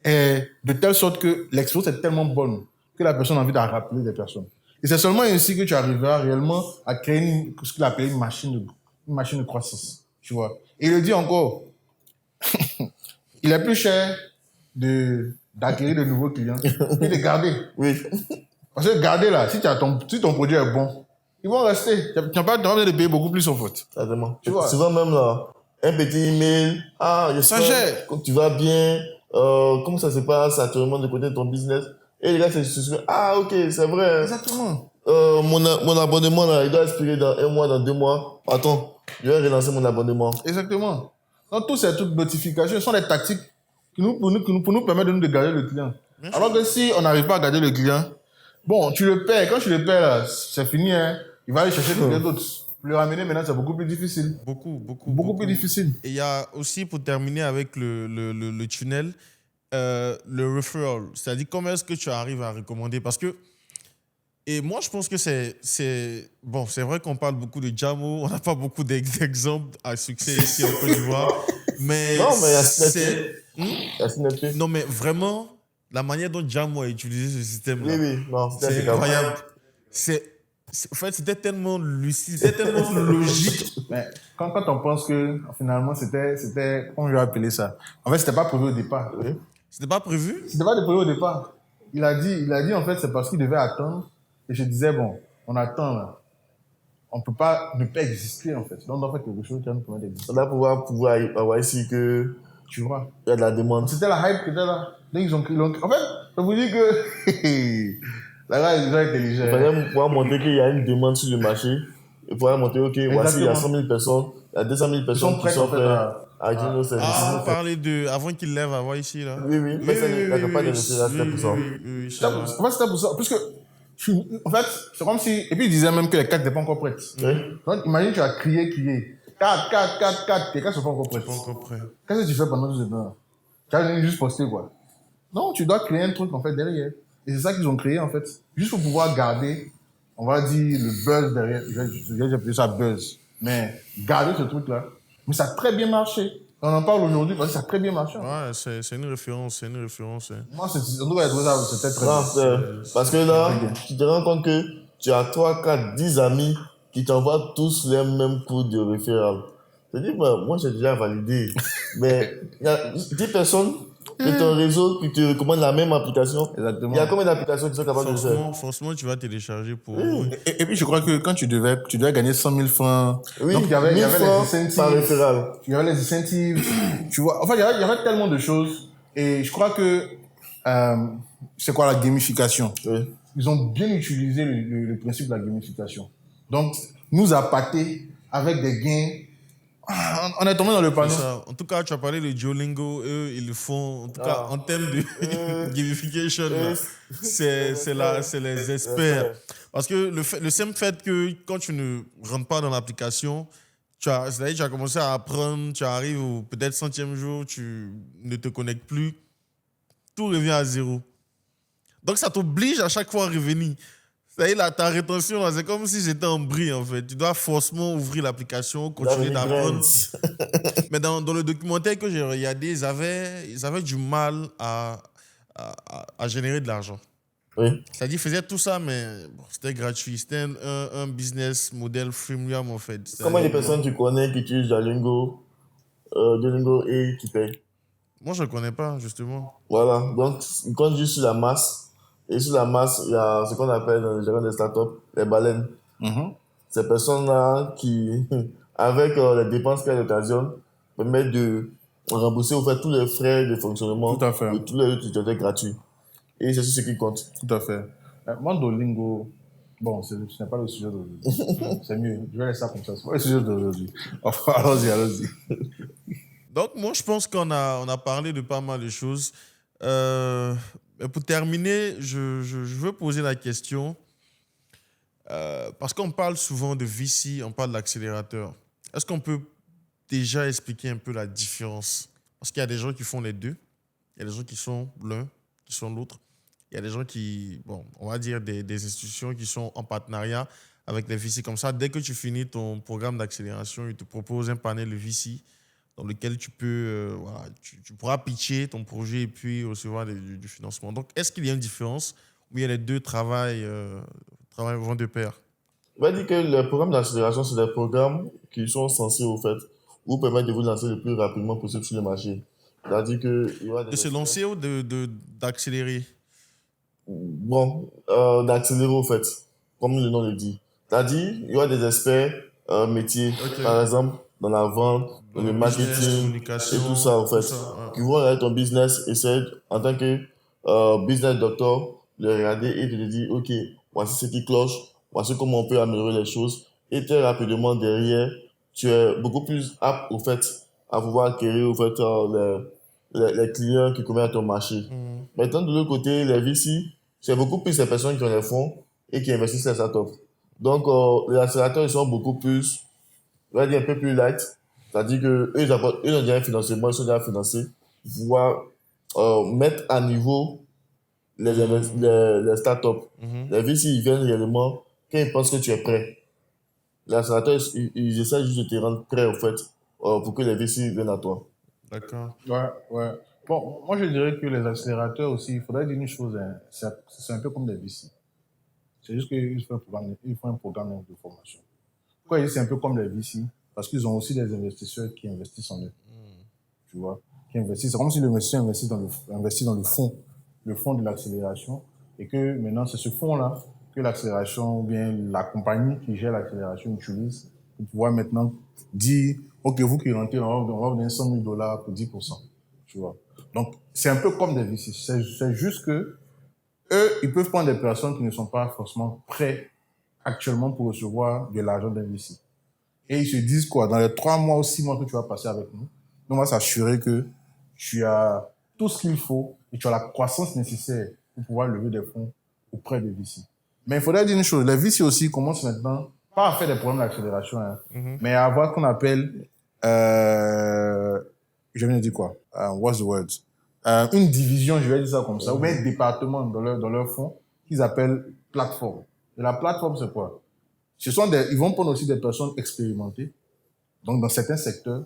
est de telle sorte que l'expérience est tellement bonne que la personne a envie de rappeler des personnes. Et c'est seulement ainsi que tu arriveras réellement à créer ce qu'il appelle une machine de croissance. Tu vois. Et il le dit encore, il est plus cher d'acquérir de nouveaux clients et de garder. Oui. Parce que garder là, si ton produit est bon, ils vont rester. Tu n'as pas besoin de payer beaucoup plus en fait. Exactement. Tu vois. Souvent même là, un petit email, j'espère que tu vas bien, comment ça se passe actuellement de côté de ton business. Et les gars, ok, c'est vrai. Exactement. Mon abonnement là, il doit expirer dans 1 mois, dans 2 mois. Attends, je vais relancer mon abonnement. Exactement. Donc toutes ces notifications sont des tactiques pour nous permettre de garder le client. Alors que si on n'arrive pas à garder le client, bon, tu le perds. Quand tu le perds, là, c'est fini. Hein. Il va aller chercher quelqu'un d'autre. Le ramener maintenant, c'est beaucoup plus difficile. Beaucoup plus difficile. Et il y a aussi, pour terminer avec le tunnel, le referral. C'est-à-dire, comment est-ce que tu arrives à recommander? Parce que, et moi, je pense que c'est vrai qu'on parle beaucoup de Jamo. On n'a pas beaucoup d'exemples à succès ici en Côte d'Ivoire. Mais non, mais non, mais vraiment, la manière dont Jamo a utilisé ce système-là, c'est incroyable. En fait, c'était tellement lucide, c'était tellement logique. Mais quand on pense que finalement, c'était, comment je vais appeler ça? En fait, c'était pas prévu au départ. Oui. C'était pas prévu? C'était pas prévu au départ. Il a dit en fait, c'est parce qu'il devait attendre. Et je disais, bon, on attend là. On peut pas ne pas exister en fait. Donc, on doit faire quelque chose qui va nous permettre d'exister. On doit pouvoir avoir ici que, tu vois, il y a de la demande. C'était la hype qui était là. Donc, ils ont en fait, je vous dis que là, ils sont intelligents. Il fallait pouvoir montrer qu'il y a une demande sur le marché. Il fallait montrer, ok, voici, il y a 100 000 personnes, il y a 200 000 personnes qui sont prêtes à utiliser nos services. Ah, vous parlez avant qu'il lève à voir ici là. Oui. Mais ça n'y a pas de résultat, c'était pour ça. En fait, c'était pour ça. Puisque, en fait, c'est comme si. Et puis, il disait même que les cartes n'étaient pas encore prêtes. Donc, imagine, tu as crié. 4. Tes cartes ne sont pas encore prêtes. Qu'est-ce que tu fais pendant tout ce temps? Tu as juste posté quoi? Non, tu dois créer un truc en fait derrière. Et c'est ça qu'ils ont créé en fait. Juste pour pouvoir garder, on va dire, le buzz derrière. J'ai appelé ça buzz. Mais garder ce truc-là. Mais ça a très bien marché. On en parle aujourd'hui parce que ça a très bien marché. Ouais, c'est une référence. Moi, en tout cas, c'était très bien. Parce que là, tu te rends compte que tu as 3, 4, 10 amis qui t'envoient tous les mêmes codes de référence. Je dis, moi, j'ai déjà validé. Mais il y a 10 personnes de ton réseau qui te recommande la même application. Exactement. Il y a combien d'applications qui sont capables de le faire? Forcément, tu vas télécharger pour... Oui. Et puis, je crois que quand tu devais gagner 100 000 francs. Oui, donc, il y avait 1000 les francs incentives. par référal. Il y avait les incentives. Tu vois, enfin, il y avait tellement de choses. Et je crois que, c'est quoi la gamification? Oui. Ils ont bien utilisé le principe de la gamification. Donc, nous appâter avec des gains. On est tombé dans le panneau. Ça. En tout cas, tu as parlé de Duolingo, eux, ils le font. En tout cas, en termes de gamification, là, c'est les experts. Parce que le simple fait que quand tu ne rentres pas dans l'application, c'est-à-dire tu as commencé à apprendre, tu arrives au peut-être 100e jour, tu ne te connectes plus, tout revient à zéro. Donc, ça t'oblige à chaque fois à revenir. C'est-à-dire, ta rétention, c'est comme si c'était en bris, en fait. Tu dois forcément ouvrir l'application, continuer d'apprendre. Mais dans le documentaire que j'ai regardé, ils avaient du mal à générer de l'argent. Oui. C'est-à-dire, ils faisaient tout ça, mais c'était gratuit. C'était un business model freemium, en fait. Combien de personnes tu connais qui utilisent Duolingo et qui payent? Moi, je ne connais pas, justement. Voilà. Donc, ils comptent juste sur la masse. Et sur la masse, il y a ce qu'on appelle dans le jargon des startups les baleines. Ces personnes-là qui, avec les dépenses qu'elles occasionnent, permettent de rembourser au fait tous les frais de fonctionnement Tout à fait. de tous les utilisateurs gratuits. Et c'est ce qui compte. Tout à fait. Moi, Duolingo, bon, ce n'est pas le sujet d'aujourd'hui. C'est mieux. Je vais laisser ça comme ça. C'est pas le sujet d'aujourd'hui. Enfin, allons-y. Donc, moi, je pense qu'on a parlé de pas mal de choses. Pour terminer, je veux poser la question, parce qu'on parle souvent de VC, on parle d'accélérateur. Est-ce qu'on peut déjà expliquer un peu la différence? Parce qu'il y a des gens qui font les deux. Il y a des gens qui sont l'un, qui sont l'autre. Il y a des gens qui, bon, on va dire des institutions qui sont en partenariat avec les VC. Comme ça, dès que tu finis ton programme d'accélération, ils te proposent un panel de VC dans lequel tu peux, voilà, tu pourras pitcher ton projet et puis recevoir du financement. Donc, est-ce qu'il y a une différence ou bien les deux vont de pair? On va dire que les programmes d'accélération, c'est des programmes qui sont censés, au fait, vous permettre de vous lancer le plus rapidement possible sur le marché. C'est-à-dire que il y aura De se lancer ou d'accélérer? Bon, d'accélérer, au fait, comme le nom le dit. C'est-à-dire, il y aura des experts métiers, par exemple, dans la vente, dans le marketing et tout ça, en fait, qui vont regarder ton business, essayer en tant que business doctor, le regarder et te dire, OK, voici ce qui cloche, voici comment on peut améliorer les choses. Et très rapidement derrière, tu es beaucoup plus apte, au fait, à pouvoir acquérir, au fait, les clients qui commettent à ton marché. Maintenant, de l'autre côté, les VC, c'est beaucoup plus les personnes qui ont les fonds et qui investissent les startups. Donc, les accélérateurs, ils sont beaucoup plus, on va dire un peu plus light. C'est-à-dire que eux, ils ont déjà un financement, ils sont déjà financés pour pouvoir mettre à niveau les startups. Les VC, ils viennent réellement quand ils pensent que tu es prêt. Les accélérateurs, ils essaient juste de te rendre prêt, au fait, pour que les VC viennent à toi. D'accord. Ouais. Bon, moi, je dirais que les accélérateurs aussi, il faudrait dire une chose, hein, c'est un peu comme des VC. C'est juste qu'ils font un programme de formation. Pourquoi ils disent c'est un peu comme les VC? Parce qu'ils ont aussi des investisseurs qui investissent en eux. Tu vois? Qui investissent. C'est comme si l'investisseur investit dans le fond de l'accélération. Et que maintenant, c'est ce fonds-là que l'accélération ou bien la compagnie qui gère l'accélération utilise pour pouvoir maintenant dire, OK, vous qui rentrez, on va vous donner $100 000 pour 10%. Tu vois? Donc, c'est un peu comme des VC. C'est juste que eux, ils peuvent prendre des personnes qui ne sont pas forcément prêtes actuellement pour recevoir de l'argent d'un VC. Et ils se disent quoi? Dans les 3 mois ou 6 mois que tu vas passer avec nous, on va s'assurer que tu as tout ce qu'il faut et tu as la croissance nécessaire pour pouvoir lever des fonds auprès des VC. Mais il faudrait dire une chose, les VC aussi commencent maintenant, pas à faire des programmes d'accélération, hein, mais à avoir ce qu'on appelle, je viens de dire quoi? What's the word? Une division, je vais dire ça comme ça, ou bien un département dans leur fonds qu'ils appellent plateforme. Et la plateforme, c'est quoi? Ils vont prendre aussi des personnes expérimentées, donc dans certains secteurs,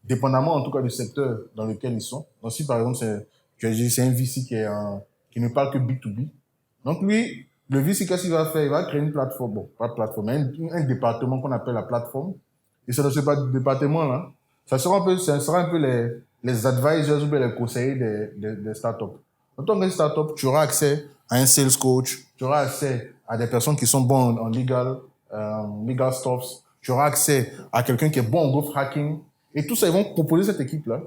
dépendamment en tout cas du secteur dans lequel ils sont. Donc si par exemple, c'est un VC qui ne parle que B2B, donc lui, le VC, qu'est-ce qu'il va faire? Il va créer une plateforme, bon, pas de plateforme, mais un département qu'on appelle la plateforme. Et c'est dans ce département-là, ça sera un peu les advisors ou bien les conseillers des startups. En tant que startup, tu auras accès à un sales coach, tu auras accès à des personnes qui sont bonnes en legal stuffs, tu auras accès à quelqu'un qui est bon en growth hacking. Et tout ça, ils vont proposer cette équipe-là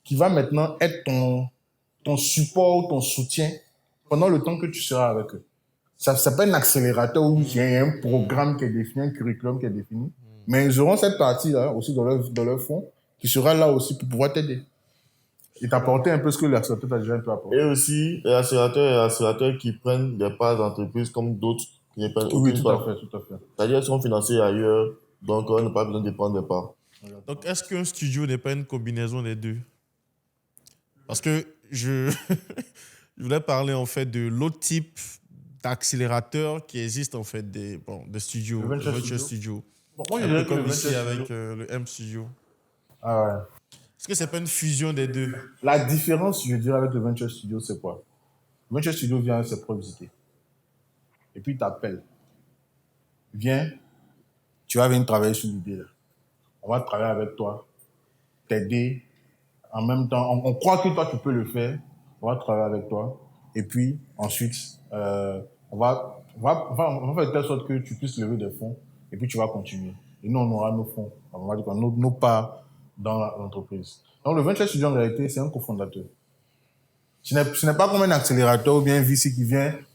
qui va maintenant être ton support, ton soutien pendant le temps que tu seras avec eux. Ça s'appelle un accélérateur où il y a un programme qui est défini, un curriculum qui est défini. Mais ils auront cette partie-là aussi dans leur fonds qui sera là aussi pour pouvoir t'aider. Et t'apporter un peu ce que l'accélérateur t'a déjà un peu apporté. Et aussi, les accélérateurs qui prennent des parts d'entreprise comme d'autres qui ne prennent Oui, aucune tout à part. fait, tout à fait. C'est-à-dire qu'ils sont financés ailleurs, donc on n'a pas besoin de prendre des parts. Donc, est-ce qu'un studio n'est pas une combinaison des deux? Parce que je voulais parler en fait de l'autre type d'accélérateur qui existe en fait des studios, Le venture venture studio. studio. Bon, moi, je Un dirais peu que le comme venture ici studio... avec le M Studio. Ah ouais. Est-ce que c'est pas une fusion des deux? La différence, je dirais, avec le venture studio, c'est quoi? Le venture studio vient avec ses propres idées. Et puis, il t'appelle. Viens, tu vas venir travailler sur l'idée. On va travailler avec toi, t'aider. En même temps, on croit que toi, tu peux le faire. On va travailler avec toi. Et puis, ensuite, on va faire de telle sorte que tu puisses lever des fonds. Et puis, tu vas continuer. Et nous, on aura nos fonds. On va dire nos parts dans l'entreprise. Donc, le venture studio, en réalité, c'est un cofondateur. Ce n'est pas comme un accélérateur ou bien un VC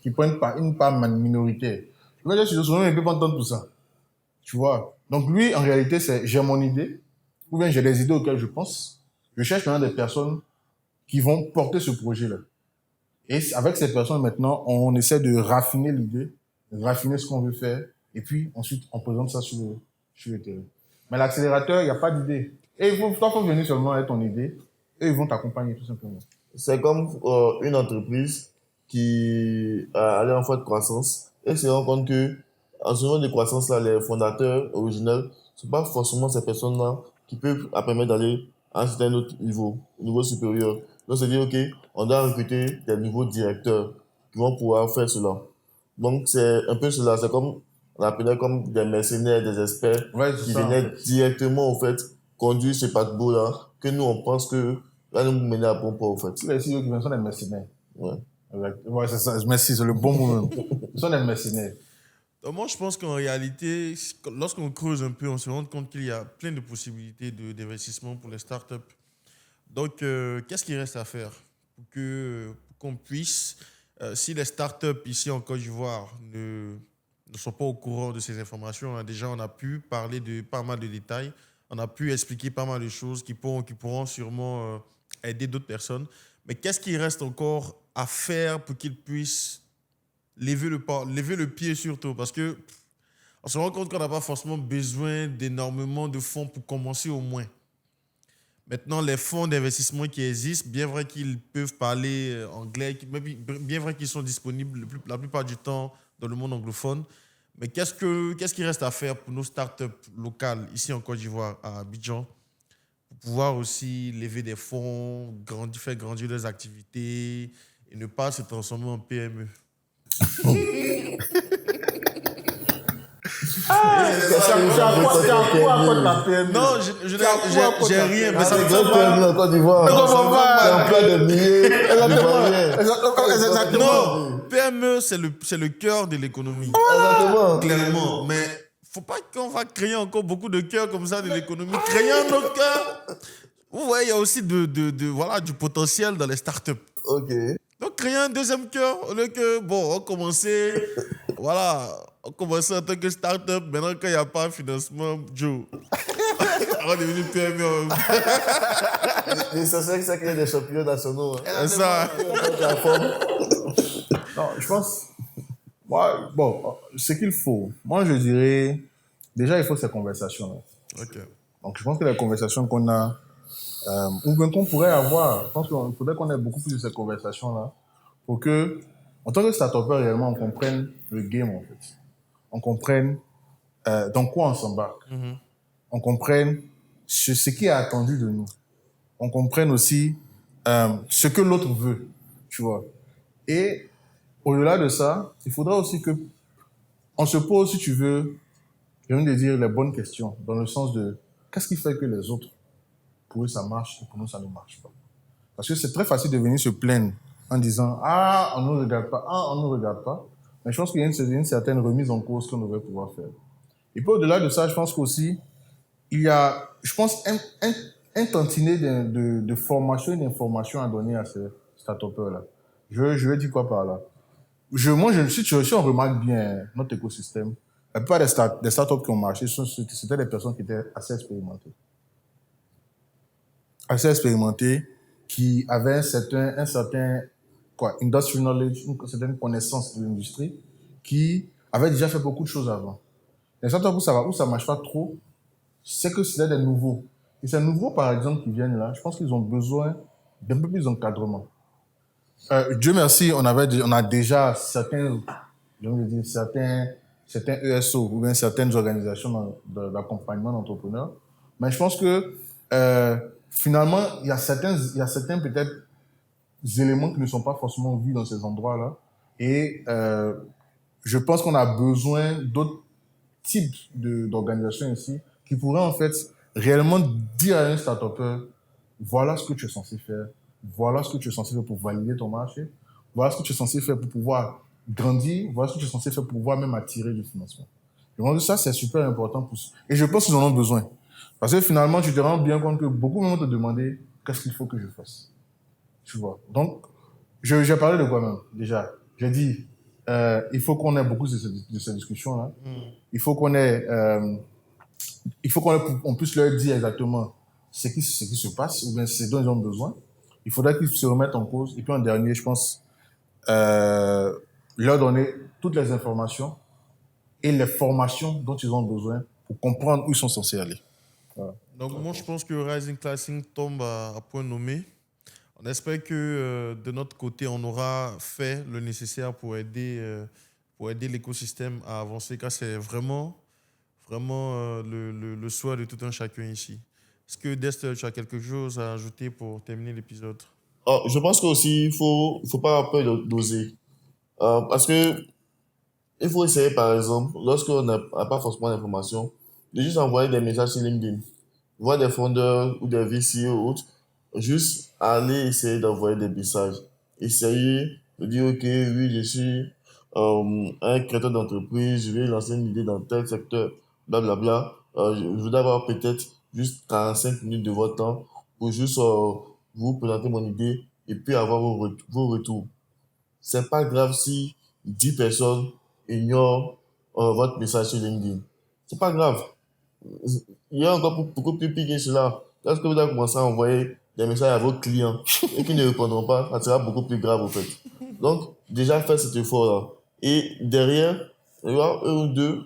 qui prend une part minoritaire. Le venture studio, souvent, il ne peut pas entendre tout ça. Tu vois? Donc, lui, en réalité, c'est j'ai mon idée, ou bien j'ai des idées auxquelles je pense. Je cherche maintenant des personnes qui vont porter ce projet-là. Et avec ces personnes, maintenant, on essaie de raffiner l'idée, de raffiner ce qu'on veut faire, et puis ensuite, on présente ça sur le terrain. Mais l'accélérateur, il n'y a pas d'idée. Et toi, il faut venir seulement avec ton idée, et ils vont t'accompagner tout simplement. C'est comme une entreprise qui allait en forte croissance et se rend compte que en ce moment de croissance-là, les fondateurs originels ne sont pas forcément ces personnes-là qui peuvent permettre d'aller à un certain autre niveau, au niveau supérieur. Donc, c'est dire, OK, on doit recruter des nouveaux directeurs qui vont pouvoir faire cela. Donc, c'est un peu cela. C'est comme, on appelait comme des mercenaires, des experts Ouais, qui venaient directement, au fait, conduire ce paquebot-là, que nous, on pense que va nous mener à bon port, au fait. Les CEO qui sont des mercenaires. Ouais. Ouais, c'est ça. Merci, c'est le bon mot même. Ils sont des mercenaires. Donc, moi, je pense qu'en réalité, lorsqu'on creuse un peu, on se rend compte qu'il y a plein de possibilités d'investissement pour les startups. Donc, qu'est-ce qu'il reste à faire pour qu'on puisse, si les startups ici en Côte d'Ivoire ne sont pas au courant de ces informations, hein, déjà on a pu parler de pas mal de détails, on a pu expliquer pas mal de choses qui pourront sûrement aider d'autres personnes. Mais qu'est-ce qu'il reste encore à faire pour qu'ils puissent lever le pied surtout? Parce que on se rend compte qu'on n'a pas forcément besoin d'énormément de fonds pour commencer au moins. Maintenant, les fonds d'investissement qui existent, bien vrai qu'ils peuvent parler anglais, bien vrai qu'ils sont disponibles la plupart du temps dans le monde anglophone, mais qu'est-ce qu'il reste à faire pour nos startups locales ici en Côte d'Ivoire, à Abidjan, pour pouvoir aussi lever des fonds, faire grandir leurs activités et ne pas se transformer en PME? Non, j'ai rien, mais ça me fait mal. en Côte d'Ivoire. De milliers. Non, PME, c'est le cœur de l'économie. Exactement. Clairement. Mais faut pas qu'on va créer encore beaucoup de cœurs comme ça de l'économie. Créer un autre cœur. Ouais, il y a aussi du potentiel dans les startups. Ok. Donc, créer un deuxième cœur, au lieu que, on commençait en tant que start-up. Maintenant, quand il n'y a pas de financement, Joe, on est devenu PME. Mais ça serait que ça crée des champions nationaux. C'est ça. Non, je pense... ce qu'il faut, moi, je dirais... Déjà, il faut ces conversations-là. OK. Donc, je pense que les conversations qu'on a, ou bien qu'on pourrait avoir, je pense qu'il faudrait qu'on ait beaucoup plus de ces conversations-là pour que, en tant que start-upper, réellement, on comprenne le game, en fait. On comprenne dans quoi on s'embarque. Mm-hmm. On comprenne ce qui est attendu de nous. On comprenne aussi ce que l'autre veut, tu vois. Et au-delà de ça, il faudra aussi que on se pose, si tu veux, j'ai envie de dire les bonnes questions, dans le sens de qu'est-ce qui fait que les autres pour eux, ça marche et pour nous, ça ne marche pas. Parce que c'est très facile de venir se plaindre en disant « Ah, on ne nous regarde pas, ah, on ne nous regarde pas ». Mais je pense qu'il y a une certaine remise en cause qu'on devrait pouvoir faire. Et puis au-delà de ça, je pense qu'aussi, il y a, je pense, un tantinet de formation et d'informations à donner à ces start-upers-là. Je vais dire quoi par là? Si on remarque bien notre écosystème, la plupart des startups qui ont marché, c'était des personnes qui étaient assez expérimentées. Assez expérimentées, qui avaient un certain industry knowledge, une certaine connaissance de l'industrie, qui avaient déjà fait beaucoup de choses avant. Les startups où ça marche pas trop, c'est que c'est des nouveaux. Et ces nouveaux, par exemple, qui viennent là, je pense qu'ils ont besoin d'un peu plus d'encadrement. Dieu merci, on a déjà certains ESO ou bien certaines organisations d'accompagnement d'entrepreneurs. Mais je pense que finalement, il y a certains peut-être éléments qui ne sont pas forcément vus dans ces endroits-là. Et je pense qu'on a besoin d'autres types d'organisations ici qui pourraient en fait réellement dire à un start-upper, voilà ce que tu es censé faire, voilà ce que tu es censé faire pour valider ton marché, voilà ce que tu es censé faire pour pouvoir grandir, voilà ce que tu es censé faire pour pouvoir même attirer du financement. Je pense que ça, c'est super important et je pense qu'ils en ont besoin. Parce que finalement, tu te rends bien compte que beaucoup vont te demander qu'est-ce qu'il faut que je fasse. Tu vois. Donc, j'ai parlé de quoi même déjà. J'ai dit, il faut qu'on ait beaucoup de ces discussions-là. Il faut qu'on puisse leur dire exactement ce qui se passe ou bien ce dont ils ont besoin. Il faudrait qu'ils se remettent en cause. Et puis en dernier, je pense, leur donner toutes les informations et les formations dont ils ont besoin pour comprendre où ils sont censés aller. Voilà. Donc moi, je pense que Rising Classing tombe à point nommé. On espère que de notre côté, on aura fait le nécessaire pour aider l'écosystème à avancer, car c'est vraiment le souhait de tout un chacun ici. Est-ce que Dest, tu as quelque chose à ajouter pour terminer l'épisode? Je pense qu'aussi, il faut pas avoir peur d'oser. Parce que il faut essayer, par exemple, lorsqu'on n'a pas forcément d'informations, de juste envoyer des messages sur LinkedIn, voir des fondeurs ou des VC ou autres, juste aller essayer d'envoyer des messages. Essayer de dire, OK, oui, je suis un créateur d'entreprise, je vais lancer une idée dans tel secteur, blablabla. Je voudrais avoir peut-être juste 45 minutes de votre temps pour juste vous présenter mon idée et puis avoir vos retours. C'est pas grave si 10 personnes ignorent votre message sur LinkedIn. C'est pas grave. Il y a encore beaucoup plus pire que cela. Lorsque vous allez commencer à envoyer des messages à vos clients et qu'ils ne répondront pas, ça sera beaucoup plus grave, en fait. Donc, déjà, faites cet effort-là. Et derrière, il y aura un ou deux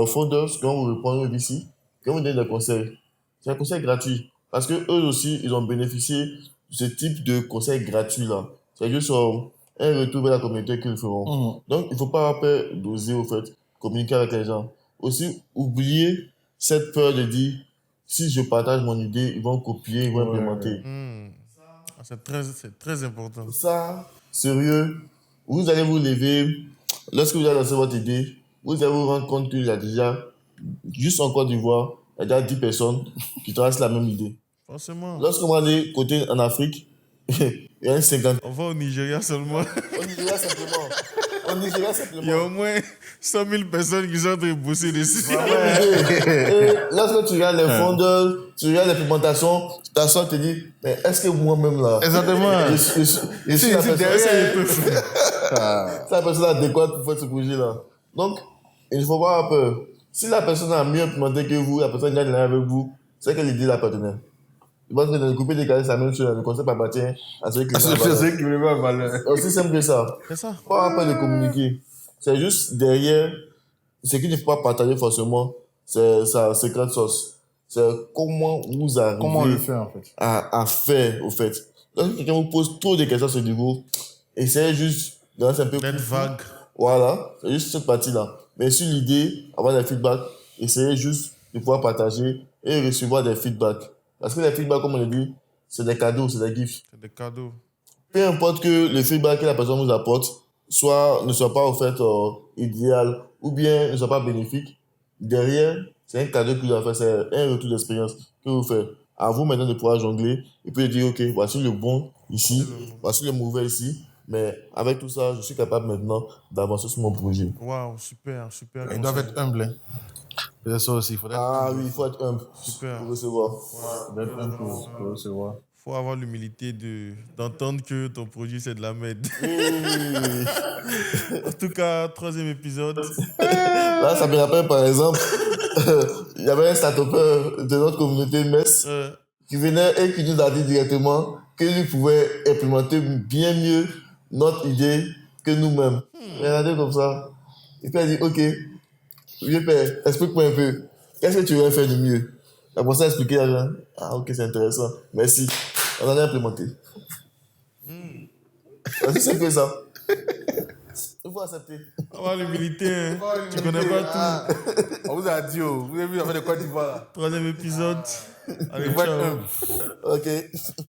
fondeurs qui vont vous répondre ici, qui vont vous donner des conseils. C'est un conseil gratuit. Parce que eux aussi, ils ont bénéficié de ce type de conseils gratuits-là. C'est juste un retour vers la communauté qu'ils feront. Donc, il ne faut pas avoir peur d'oser, au fait, communiquer avec les gens. Aussi, oubliez cette peur de dire, si je partage mon idée, ils vont copier, ils vont implémenter. C'est très important. Ça, sérieux, vous allez vous lever, lorsque vous allez lancer votre idée, vous allez vous rendre compte qu'il y a déjà, juste en Côte d'Ivoire, il y a déjà 10 personnes qui traversent la même idée. Forcément. Lorsque on va aller côté en Afrique, il y a un 50. On va au Nigeria seulement. Au Nigeria simplement. Il y a au moins 100 000 personnes qui sont en train de bosser dessus. Et lorsque tu regardes les fondeurs, tu regardes l'implémentation, tu t'assois et te dis, mais est-ce que moi-même là, Exactement. je suis la personne, la personne adéquate pour faire ce projet-là. Donc, il ne faut pas avoir peur. Si la personne a mieux implémenté que vous, la personne gagne avec vous, c'est que l'idée l'appartenait. Je pense que dans le coupé décalé, c'est la même chose. Le concept appartient à celui qui le met en valeur. Aussi simple que ça. C'est ça. Pas peur de communiquer. C'est juste derrière, ce qu'il ne faut pas partager forcément, c'est sa secret sauce. C'est comment vous arrivez Comment on le fait en fait. à faire, au fait. Lorsque quelqu'un vous pose trop de questions à ce niveau, essayez juste de lancer un peu D'être vague. Voilà, c'est juste cette partie-là. Mais sur l'idée, avoir des feedbacks, essayez juste de pouvoir partager et recevoir des feedbacks. Parce que les feedbacks, comme on l'a dit, c'est des cadeaux, c'est des gifts. C'est des cadeaux. Peu importe que le feedback que la personne vous apporte ne soit pas, au fait, idéal ou bien ne soit pas bénéfique, derrière, c'est un cadeau que vous avez fait, c'est un retour d'expérience que vous faites. À vous maintenant de pouvoir jongler et puis de dire, OK, voici le bon ici, voici le mauvais ici. Mais avec tout ça, je suis capable maintenant d'avancer sur mon projet. Waouh, super, super. Ils doivent être humbles. Hein. C'est ça aussi. Il faudrait Ah oui, il faut être humble Super. pour recevoir. Il faut être humble pour recevoir. Faut avoir l'humilité d'entendre que ton produit c'est de la merde. En tout cas, 3e épisode. Là, ça me rappelle par exemple, il y avait un start-upper de notre communauté MES qui venait et qui nous a dit directement qu'il lui pouvait implémenter bien mieux notre idée que nous-mêmes. Regardez comme ça. Et puis elle dit, OK, vieux père, explique-moi un peu. Qu'est-ce que tu veux faire de mieux? Elle a commencé à expliquer à gens. Ah, OK, c'est intéressant. Merci. On en a implémenté. C'est simple que ça. Il faut accepter. Avoir l'humilité, hein. Tu connais pas tout. On vous a dit, vous avez vu, on fait de quoi tu vois là? 3e épisode. Allez, Il faut être ciao. humble. OK.